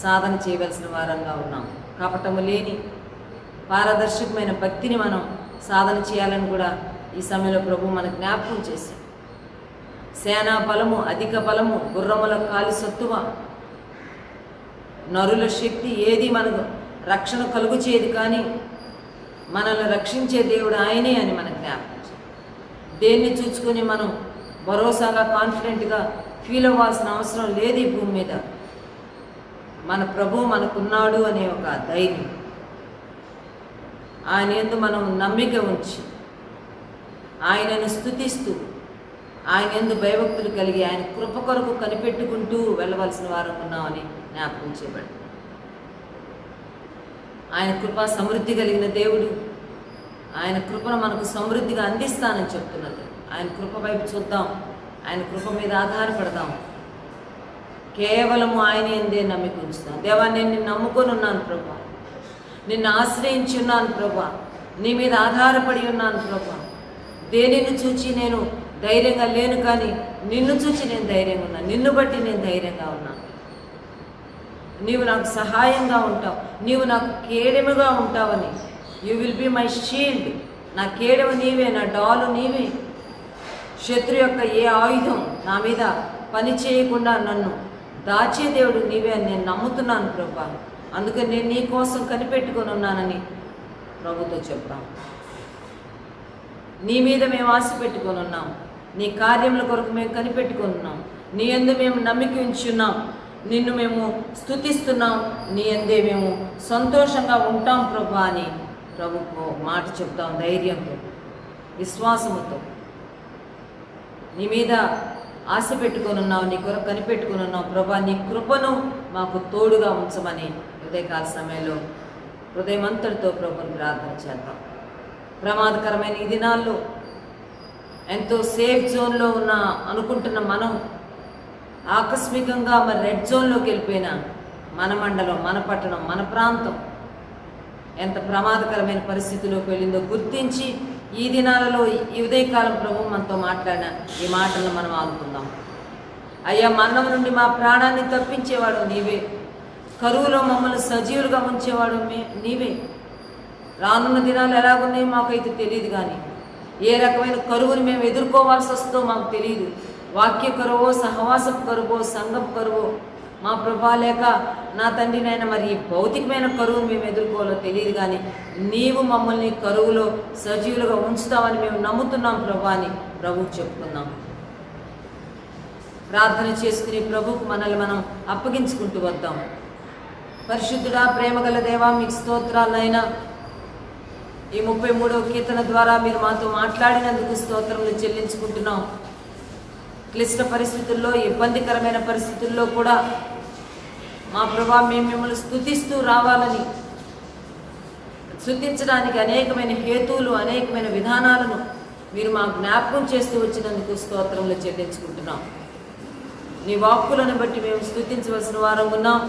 సాధన చేయవలసిన వారంగా ఉన్నాం. కపటము లేని పారదర్శకమైన భక్తిని మనం సాధన చేయాలని కూడా ఈ సమయంలో ప్రభు మనకు జ్ఞాపకం చేశాం. సేనా బలము, అధిక బలము, గుర్రముల కాలి సత్తువ, నరుల శక్తి ఏది మనకు రక్షణ కలుగు చేయదు, కానీ మనల్ని రక్షించే దేవుడు ఆయనే అని మనకు జ్ఞాపకం. దేన్ని చూసుకొని మనం భరోసాగా, కాన్ఫిడెంట్గా ఫీల్ అవ్వాల్సిన అవసరం లేదు. ఈ భూమి మీద మన ప్రభు మనకున్నాడు అనే ఒక ధైర్యం, ఆయన యందు మనం నమ్మిక ఉంచి ఆయనను స్తుతిస్తూ, ఆయన యందు భయభక్తులు కలిగి ఆయన కృప కొరకు కనిపెట్టుకుంటూ వెళ్ళవలసిన వారం ఉన్నామని జ్ఞాపకం చేయబడింది. ఆయన కృప సమృద్ధి కలిగిన దేవుడు. ఆయన కృపను మనకు సమృద్ధిగా అందిస్తానని చెప్తున్నది. ఆయన కృప వైపు చూద్దాం, ఆయన కృప మీద ఆధారపడదాం. కేవలము ఆయన ఎందే నమ్మిక ఉంచుతాం. దేవా, నేను నిన్ను నమ్ముకొని ఉన్నాను ప్రభా, నిన్ను ఆశ్రయించి ఉన్నాను ప్రభా, నీ మీద ఆధారపడి ఉన్నాను ప్రభా. దేనిని చూచి నేను ధైర్యంగా లేను, కానీ నిన్ను చూచి నేను ధైర్యంగా ఉన్నాను. నిన్ను బట్టి నేను ధైర్యంగా ఉన్నాను. నీవు నాకు సహాయంగా ఉంటావు, నీవు నాకు కేడెముగా ఉంటావని. You will be my shield. నా కేడెము నీవే, నా డాలు నీవే. శత్రు యొక్క ఏ ఆయుధం నా మీద పని చేయకుండా నన్ను దాచే దేవుడు నీవే అని నేను నమ్ముతున్నాను ప్రభా. అందుకని నేను నీ కోసం కనిపెట్టుకొని ఉన్నానని ప్రభుతో చెప్తాం. నీ మీద మేము ఆశ పెట్టుకొని ఉన్నాం, నీ కార్యముల కొరకు మేము కనిపెట్టుకొని ఉన్నాం, నీ యందు మేము నమ్మిక ఉంచున్నాం, నిన్ను మేము స్తుతిస్తున్నాం, నీ యందే మేము సంతోషంగా ఉంటాం ప్రభా అని ప్రభుకు మాట చెప్తాం. ధైర్యంతో, విశ్వాసముతో నీ మీద ఆశ పెట్టుకొని ఉన్నావు, నీ కొరకు కనిపెట్టుకొని ఉన్నావు ప్రభా. నీ కృపను మాకు తోడుగా ఉంచమని ఉదయకాల సమయంలో హృదయమంతటితో ప్రభుని ప్రార్థన చేద్దాం. ప్రమాదకరమైన ఈ దినాల్లో ఎంతో సేఫ్ జోన్లో అనుకుంటున్న మనం ఆకస్మికంగా మరి రెడ్ జోన్లోకి వెళ్ళిపోయిన మన మండలం, మన పట్టణం, మన ప్రాంతం ఎంత ప్రమాదకరమైన పరిస్థితిలోకి వెళ్ళిందో గుర్తించి ఈ దినాలలో ఈ ఉదయకాలం ప్రభు మనతో మాట్లాడిన ఈ మాటలను మనం ఆదుకుందాం. అయ్యా, మరణం నుండి మా ప్రాణాన్ని తప్పించేవాడు నీవే, కరువులో మమ్మల్ని సజీవులుగా ఉంచేవాడు నీవే. రానున్న దినాలు ఎలాగున్నాయో మాకైతే తెలియదు, కానీ ఏ రకమైన కరువుని మేము ఎదుర్కోవాల్సి వస్తుందో మాకు తెలియదు. వాక్య కరువో, సహవాసపు కరువో, సంఘపు కరువో మా ప్రభా, లేక నా తండ్రి నాయన మరి ఈ భౌతికమైన కరువును మేము ఎదుర్కోవాలో తెలియదు, కానీ నీవు మమ్మల్ని కరువులో సజీవులుగా ఉంచుతావని మేము నమ్ముతున్నాం ప్రభా అని ప్రభువుకు చెప్పుకున్నాం. ప్రార్థన చేసుకుని ప్రభువుకు మనల్ని మనం అప్పగించుకుంటూ వద్దాం. పరిశుద్ధుడా, ప్రేమగల దేవా, మీకు స్తోత్రాలైనా ఈ 33వ కీర్తన ద్వారా మీరు మాతో మాట్లాడినందుకు స్తోత్రములు చెల్లించుకుంటున్నాం. క్లిష్ట పరిస్థితుల్లో, ఇబ్బందికరమైన పరిస్థితుల్లో కూడా మా ప్రభా మేము మిమ్మల్ని స్తుతిస్తూ రావాలని, స్తుతించడానికి అనేకమైన హేతువులు, అనేకమైన విధానాలను మీరు మా జ్ఞాపకం చేస్తూ వచ్చినందుకు స్తోత్రములు చెల్లించుకుంటున్నాం. నీ వాక్కులను బట్టి మేము స్తుతించవలసిన వారం ఉన్నాం.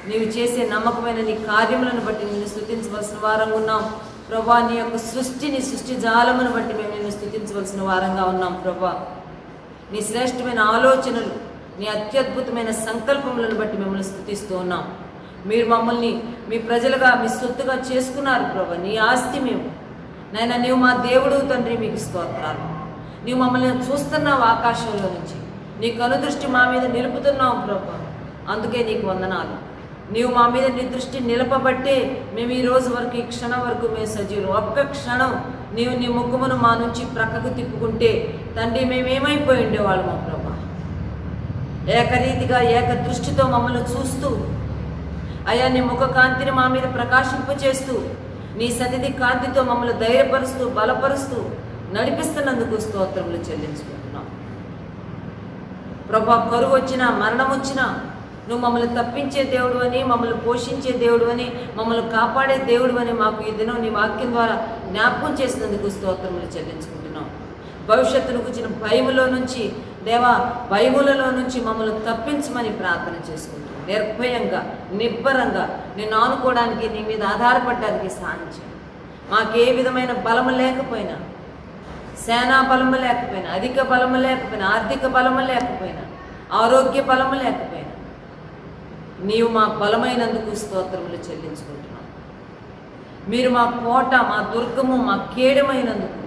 నీవు చేసే నమ్మకమైన నీ కార్యములను బట్టి నిన్ను స్తుతించవలసిన వారం ఉన్నాం ప్రభా. నీ యొక్క సృష్టి జాలమును బట్టి మేము నిన్ను స్తుతించవలసిన వారంగా ఉన్నాం ప్రభా. నీ శ్రేష్టమైన ఆలోచనలు, నీ అత్యద్భుతమైన సంకల్పములను బట్టి మిమ్మల్ని స్తుతిస్తూ ఉన్నాం. మీరు మమ్మల్ని మీ ప్రజలుగా, మీ సొత్తుగా చేసుకున్నారు ప్రభా. నీ ఆస్తి మేము నాయన. నీవు మా దేవుడు తండ్రి, మీకు స్తోత్రాలు. నీవు మమ్మల్ని చూస్తున్నావు ఆకాశంలో నుంచి, నీ కనుదృష్టి మా మీద నిలుపుతున్నావు ప్రభా. అందుకే నీకు వందనాలు. నీవు మా మీద నీ దృష్టి నిలపబట్టే మేము ఈ రోజు వరకు, ఈ క్షణం వరకు మేము సజీవులు. ఒక్క క్షణం నీవు నీ ముఖమును మా నుంచి ప్రక్కకు తిప్పుకుంటే తండ్రి మేమేమైపోయి ఉండేవాళ్ళము ప్రభా. ఏకరీతిగా, ఏక దృష్టితో మమ్మల్ని చూస్తూ అయ్యా, నీ ముఖ కాంతిని మా మీద ప్రకాశింపచేస్తూ, నీ సన్నిధి కాంతితో మమ్మల్ని ధైర్యపరుస్తూ, బలపరుస్తూ నడిపిస్తున్నందుకు స్తోత్రములు చెల్లించుకుంటున్నాం ప్రభా. కరువు వచ్చినా, మరణం వచ్చినా నువ్వు మమ్మల్ని తప్పించే దేవుడు అని, మమ్మల్ని పోషించే దేవుడు అని, మమ్మల్ని కాపాడే దేవుడు అని మాకు ఈ దినం నీ వాక్యం ద్వారా జ్ఞాపకం చేసినందుకు స్తోత్రములు చెల్లించుకుంటున్నాం. భవిష్యత్తును గురించిన భయములో నుంచి దేవా, భయములలో నుంచి మమ్మల్ని తప్పించమని ప్రార్థన చేసుకుంటున్నాం. నిర్భయంగా, నిబ్బరంగా నిన్ను ఆనుకోవడానికి, నీ మీద ఆధారపడడానికి సహాయం చేయండి. మాకే విధమైన బలము లేకపోయినా, సేనా బలము లేకపోయినా, అధిక బలము లేకపోయినా, ఆర్థిక బలము లేకపోయినా, ఆరోగ్య బలము లేకపోయినా నీవు మా బలమైనందుకు స్తోత్రములు చెల్లించుకుంటున్నాం. మీరు మా కోట, మా దుర్గము, మా కేడమైనందుకు,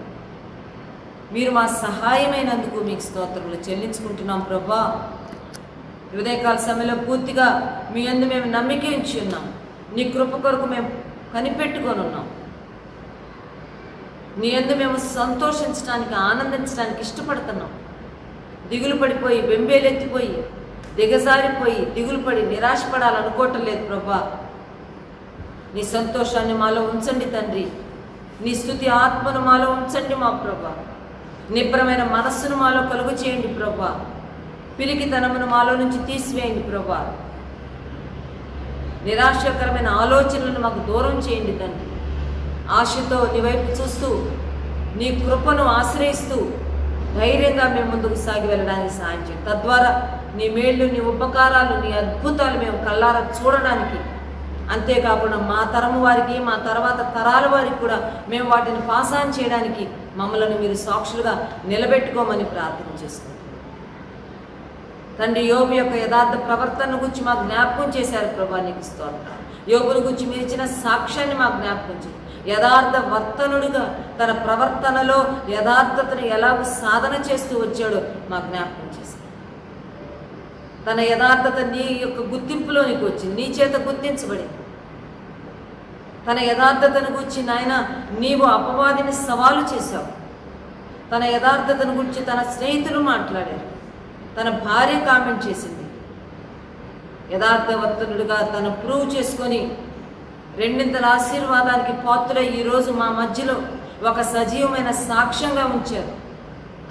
మీరు మా సహాయమైనందుకు మీకు స్తోత్రములు చెల్లించుకుంటున్నాం ప్రభా. ఉదయకాల సమయంలో పూర్తిగా మీ యందు మేము నమ్మిక ఉంచి ఉన్నాం. నీ కృప కొరకు మేము కనిపెట్టుకొని ఉన్నాం. నీ యందు మేము సంతోషించడానికి, ఆనందించడానికి ఇష్టపడుతున్నాం. దిగులు పడిపోయి, బెంబేలెత్తిపోయి, దిగజారిపోయి, దిగులు పడి, నిరాశపడాలనుకోవటం లేదు ప్రభా. నీ సంతోషాన్ని మాలో ఉంచండి తండ్రి. నీ స్తుతి ఆత్మను మాలో ఉంచండి మా ప్రభా. నిబ్బరమైన మనస్సును మాలో కలుగు చేయండి ప్రభా. పిరికితనమును మాలో నుంచి తీసివేయండి ప్రభా. నిరాశకరమైన ఆలోచనలను మాకు దూరం చేయండి తండ్రి. ఆశతో నీ వైపు చూస్తూ, నీ కృపను ఆశ్రయిస్తూ ధైర్యంగా మేము ముందుకు సాగి వెళ్ళడానికి సాయం చేయండి. తద్వారా నీ మేళ్ళు, నీ ఉపకారాలు, నీ అద్భుతాలు మేము కళ్ళారా చూడడానికి అంతేకాకుండా మా తరము వారికి, మా తర్వాత తరాల వారికి కూడా మేము వాటిని పాస్ ఆన్ చేయడానికి మమ్మల్ని మీరు సాక్షులుగా నిలబెట్టుకోమని ప్రార్థన చేసుకుంటున్నాం. తండ్రి, యోబు యొక్క యథార్థ ప్రవర్తన గురించి మాకు జ్ఞాపకం చేశారు ప్రభా, నీకు స్తోత్రం. యోబుని గురించి మీరు ఇచ్చిన సాక్ష్యాన్ని మాకు జ్ఞాపకం చేశారు. యథార్థ వర్తనుడిగా తన ప్రవర్తనలో యథార్థతను ఎలాగో సాధన చేస్తూ వచ్చాడో మాకు జ్ఞాపకం చేశారు. తన యథార్థత నీ యొక్క గుర్తింపులోనికి వచ్చింది, నీ చేత గుర్తించబడింది. తన యథార్థతను గురించి నాయన నీవు అపవాదిని సవాలు చేశావు. తన యథార్థతను గురించి తన స్నేహితులు మాట్లాడారు, తన భార్య కామెంట్ చేసింది. యథార్థవర్తనుడిగా తను ప్రూవ్ చేసుకొని రెండింతల ఆశీర్వాదానికి పాత్రులై ఈరోజు మా మధ్యలో ఒక సజీవమైన సాక్ష్యంగా ఉంచారు.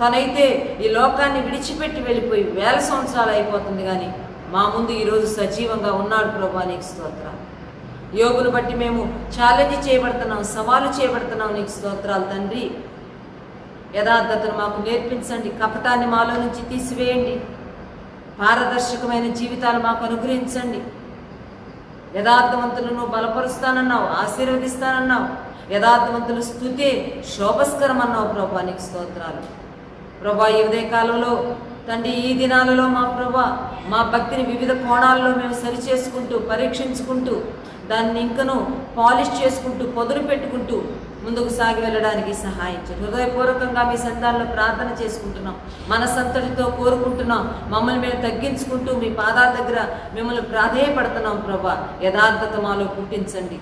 తనైతే ఈ లోకాన్ని విడిచిపెట్టి వెళ్ళిపోయి 1000 సంవత్సరాలు అయిపోతుంది, కానీ మా ముందు ఈరోజు సజీవంగా ఉన్నాడు ప్రభా, నీకు స్తోత్రాలు. యోగును బట్టి మేము ఛాలెంజ్ చేయబడుతున్నాం, సవాలు చేయబడుతున్నాం, నీకు స్తోత్రాలు తండ్రి. యథార్థతను మాకు నేర్పించండి, కపటాన్ని మాలో నుంచి తీసివేయండి, పారదర్శకమైన జీవితాలు మాకు అనుగ్రహించండి. యథార్థవంతులను బలపరుస్తానన్నావు, ఆశీర్వదిస్తానన్నావు. యథార్థవంతుల స్తుతే శోభస్కరం అన్నావు ప్రభా, నీకు స్తోత్రాలు. ప్రభా, ఈ ఉదయకాలంలో తండ్రి, ఈ దినాలలో మా ప్రభా మా భక్తిని వివిధ కోణాల్లో మేము సరిచేసుకుంటూ, పరీక్షించుకుంటూ, దాన్ని ఇంకనూ పాలిష్ చేసుకుంటూ, పొదులు పెట్టుకుంటూ ముందుకు సాగి వెళ్ళడానికి సహాయం చేయండి. హృదయపూర్వకంగా మీ సంతానంలో ప్రార్థన చేసుకుంటున్నాం, మనసంతటితో కోరుకుంటున్నాం. మమ్మల్ని మేము తగ్గించుకుంటూ మీ పాదాల దగ్గర మిమ్మల్ని ప్రాధేయపడుతున్నాం ప్రభా. యథార్థత మాలో పుట్టించండి.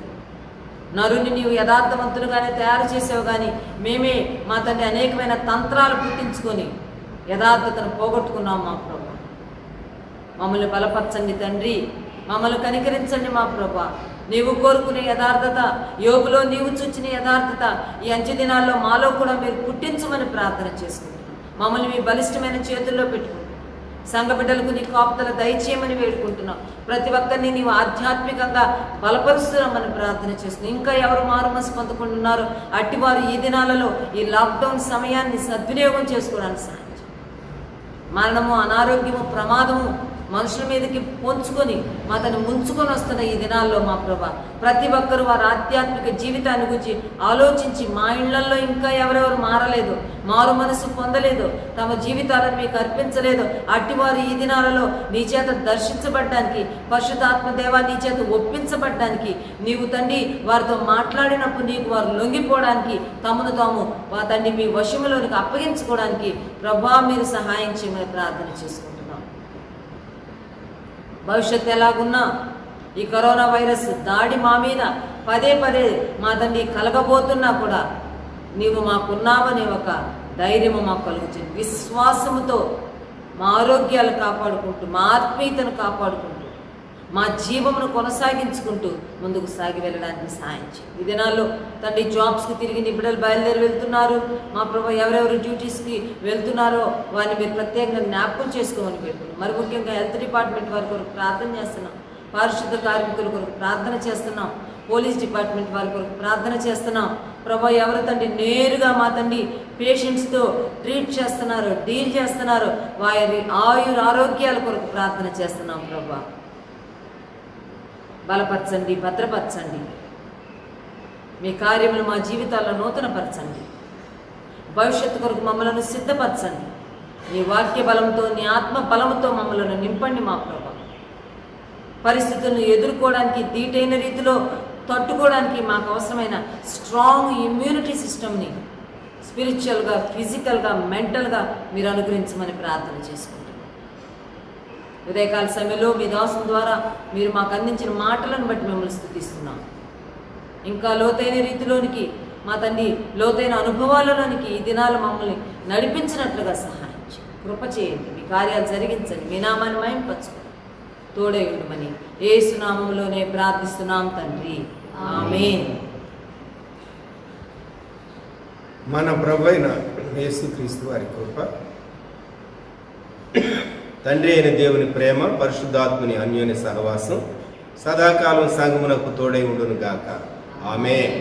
నరుని నీవు యథార్థవంతులుగానే తయారు చేసావు, కానీ మేమే మా తండ్రి అనేకమైన తంత్రాలు పుట్టించుకొని యథార్థతను పోగొట్టుకున్నాం మా ప్రభా. మమ్మల్ని బలపరచండి తండ్రి, మమ్మల్ని కనికరించండి మా ప్రభా. నీవు కోరుకునే యథార్థత, యోగులో నీవు చూచిన యథార్థత ఈ అంచె దినాల్లో మాలో కూడా మీరు పుట్టించమని ప్రార్థన చేసుకుంటున్నాం. మమ్మల్ని మీ బలిష్టమైన చేతుల్లో పెట్టుకుంటున్నాం. సంఘ బిడ్డలకు నీ కాపుదల దయచేయమని వేడుకుంటున్నాం. ప్రతి ఒక్కరిని నీవు ఆధ్యాత్మికంగా బలపరుస్తున్నామని ప్రార్థన చేస్తున్నాం. ఇంకా ఎవరు మారు మనసు పొందుకుంటున్నారో అట్టివారు ఈ దినాలలో ఈ లాక్డౌన్ సమయాన్ని సద్వినియోగం చేసుకోవడానికి సాయం చేయండి. మరణము, అనారోగ్యము, ప్రమాదము మనుషుల మీదకి పొంచుకొని తను ముంచుకొని వస్తున్న ఈ దినాల్లో మా ప్రభా, ప్రతి ఒక్కరు వారి ఆధ్యాత్మిక జీవితాన్ని గురించి ఆలోచించి, మా ఇళ్లల్లో ఇంకా ఎవరెవరు మారలేదు, మారు మనసు పొందలేదు, తమ జీవితాలను మీకు అర్పించలేదు, అట్టివారు ఈ దినాలలో నీ చేత దర్శించబడ్డానికి, పరిశుద్ధాత్మ దేవా నీ చేత ఒప్పించబడ్డానికి, నీవు తండ్రి వారితో మాట్లాడినప్పుడు నీకు వారు లొంగిపోవడానికి, తమను తాము తండ్రి మీ వశములోనికి అప్పగించుకోవడానికి ప్రభా మీరు సహాయం చేయమని ప్రార్థన చేసుకుంటున్నాం. భవిష్యత్తు ఎలాగున్నా ఈ కరోనా వైరస్ దాడి మా మీద పదే పదే మా తండ్రి కలగబోతున్నా కూడా నీవు మాకున్నావనే ఒక ధైర్యము మాకు కలుగుతుంది. విశ్వాసముతో మా ఆరోగ్యాలు కాపాడుకుంటూ, మా ఆత్మీయతను కాపాడుకుంటూ, మా జీవమును కొనసాగించుకుంటూ ముందుకు సాగి వెళ్ళడానికి సాయం చేయండి. ఈ దినాల్లో తండ్రి జాబ్స్కి తిరిగి నీ బిడ్డలు బయలుదేరి వెళ్తున్నారు మా ప్రభు. ఎవరెవరు డ్యూటీస్కి వెళ్తున్నారో వారిని మీరు ప్రత్యేకంగా జ్ఞాపకం చేసుకోమని పెట్టుకున్నాం. మరి ముఖ్యంగా హెల్త్ డిపార్ట్మెంట్ వారి కొరకు ప్రార్థన చేస్తున్నాం, పారిశుద్ధ కార్మికుల కొరకు ప్రార్థన చేస్తున్నాం, పోలీస్ డిపార్ట్మెంట్ వారి కొరకు ప్రార్థన చేస్తున్నాం ప్రభా. ఎవరు తండ్రి నేరుగా మా తండ్రి పేషెంట్స్తో ట్రీట్ చేస్తున్నారు, డీల్ చేస్తున్నారు, వారి ఆరోగ్యాల కొరకు ప్రార్థన చేస్తున్నాం ప్రభా. బలపరచండి, భద్రపరచండి, మీ కార్యములు మా జీవితాల్లో నూతనపరచండి, భవిష్యత్తు కొరకు మమ్మల్ని సిద్ధపరచండి. నీ వాక్య బలంతో, నీ ఆత్మ బలంతో మమ్మల్ని నింపండి మా ప్రభా. పరిస్థితులను ఎదుర్కోవడానికి, దీటైన రీతిలో తట్టుకోవడానికి మాకు అవసరమైన స్ట్రాంగ్ ఇమ్యూనిటీ సిస్టమ్ని స్పిరిచువల్గా, ఫిజికల్గా, మెంటల్గా మీరు అనుగ్రహించమని ప్రార్థన చేసుకుంటాం. ఉదయకాల సమయంలో మీ దాసం ద్వారా మీరు మాకు అందించిన మాటలను బట్టి మిమ్మల్ని స్తుతిస్తున్నాం. ఇంకా లోతైన రీతిలోనికి మా తండ్రి, లోతైన అనుభవాలలోనికి ఈ దినాలు మమ్మల్ని నడిపించినట్లుగా సహాయం చేయండి, కృప చేయండి, మీ కార్యాలు జరిగించండి, మీ నామాన్ని మహింపరచుకోండి, తోడై ఉండమని యేసు నామములోనే ప్రార్థిస్తున్నాం తండ్రి, ఆమేన్. మన ప్రభువైన యేసుక్రీస్తు వారి కృప, తండ్రి అయిన దేవుని ప్రేమ, పరిశుద్ధాత్ముని అన్యోన్య సహవాసం సదాకాలం సంగమునకు తోడై ఉండును గాక. ఆమేన్.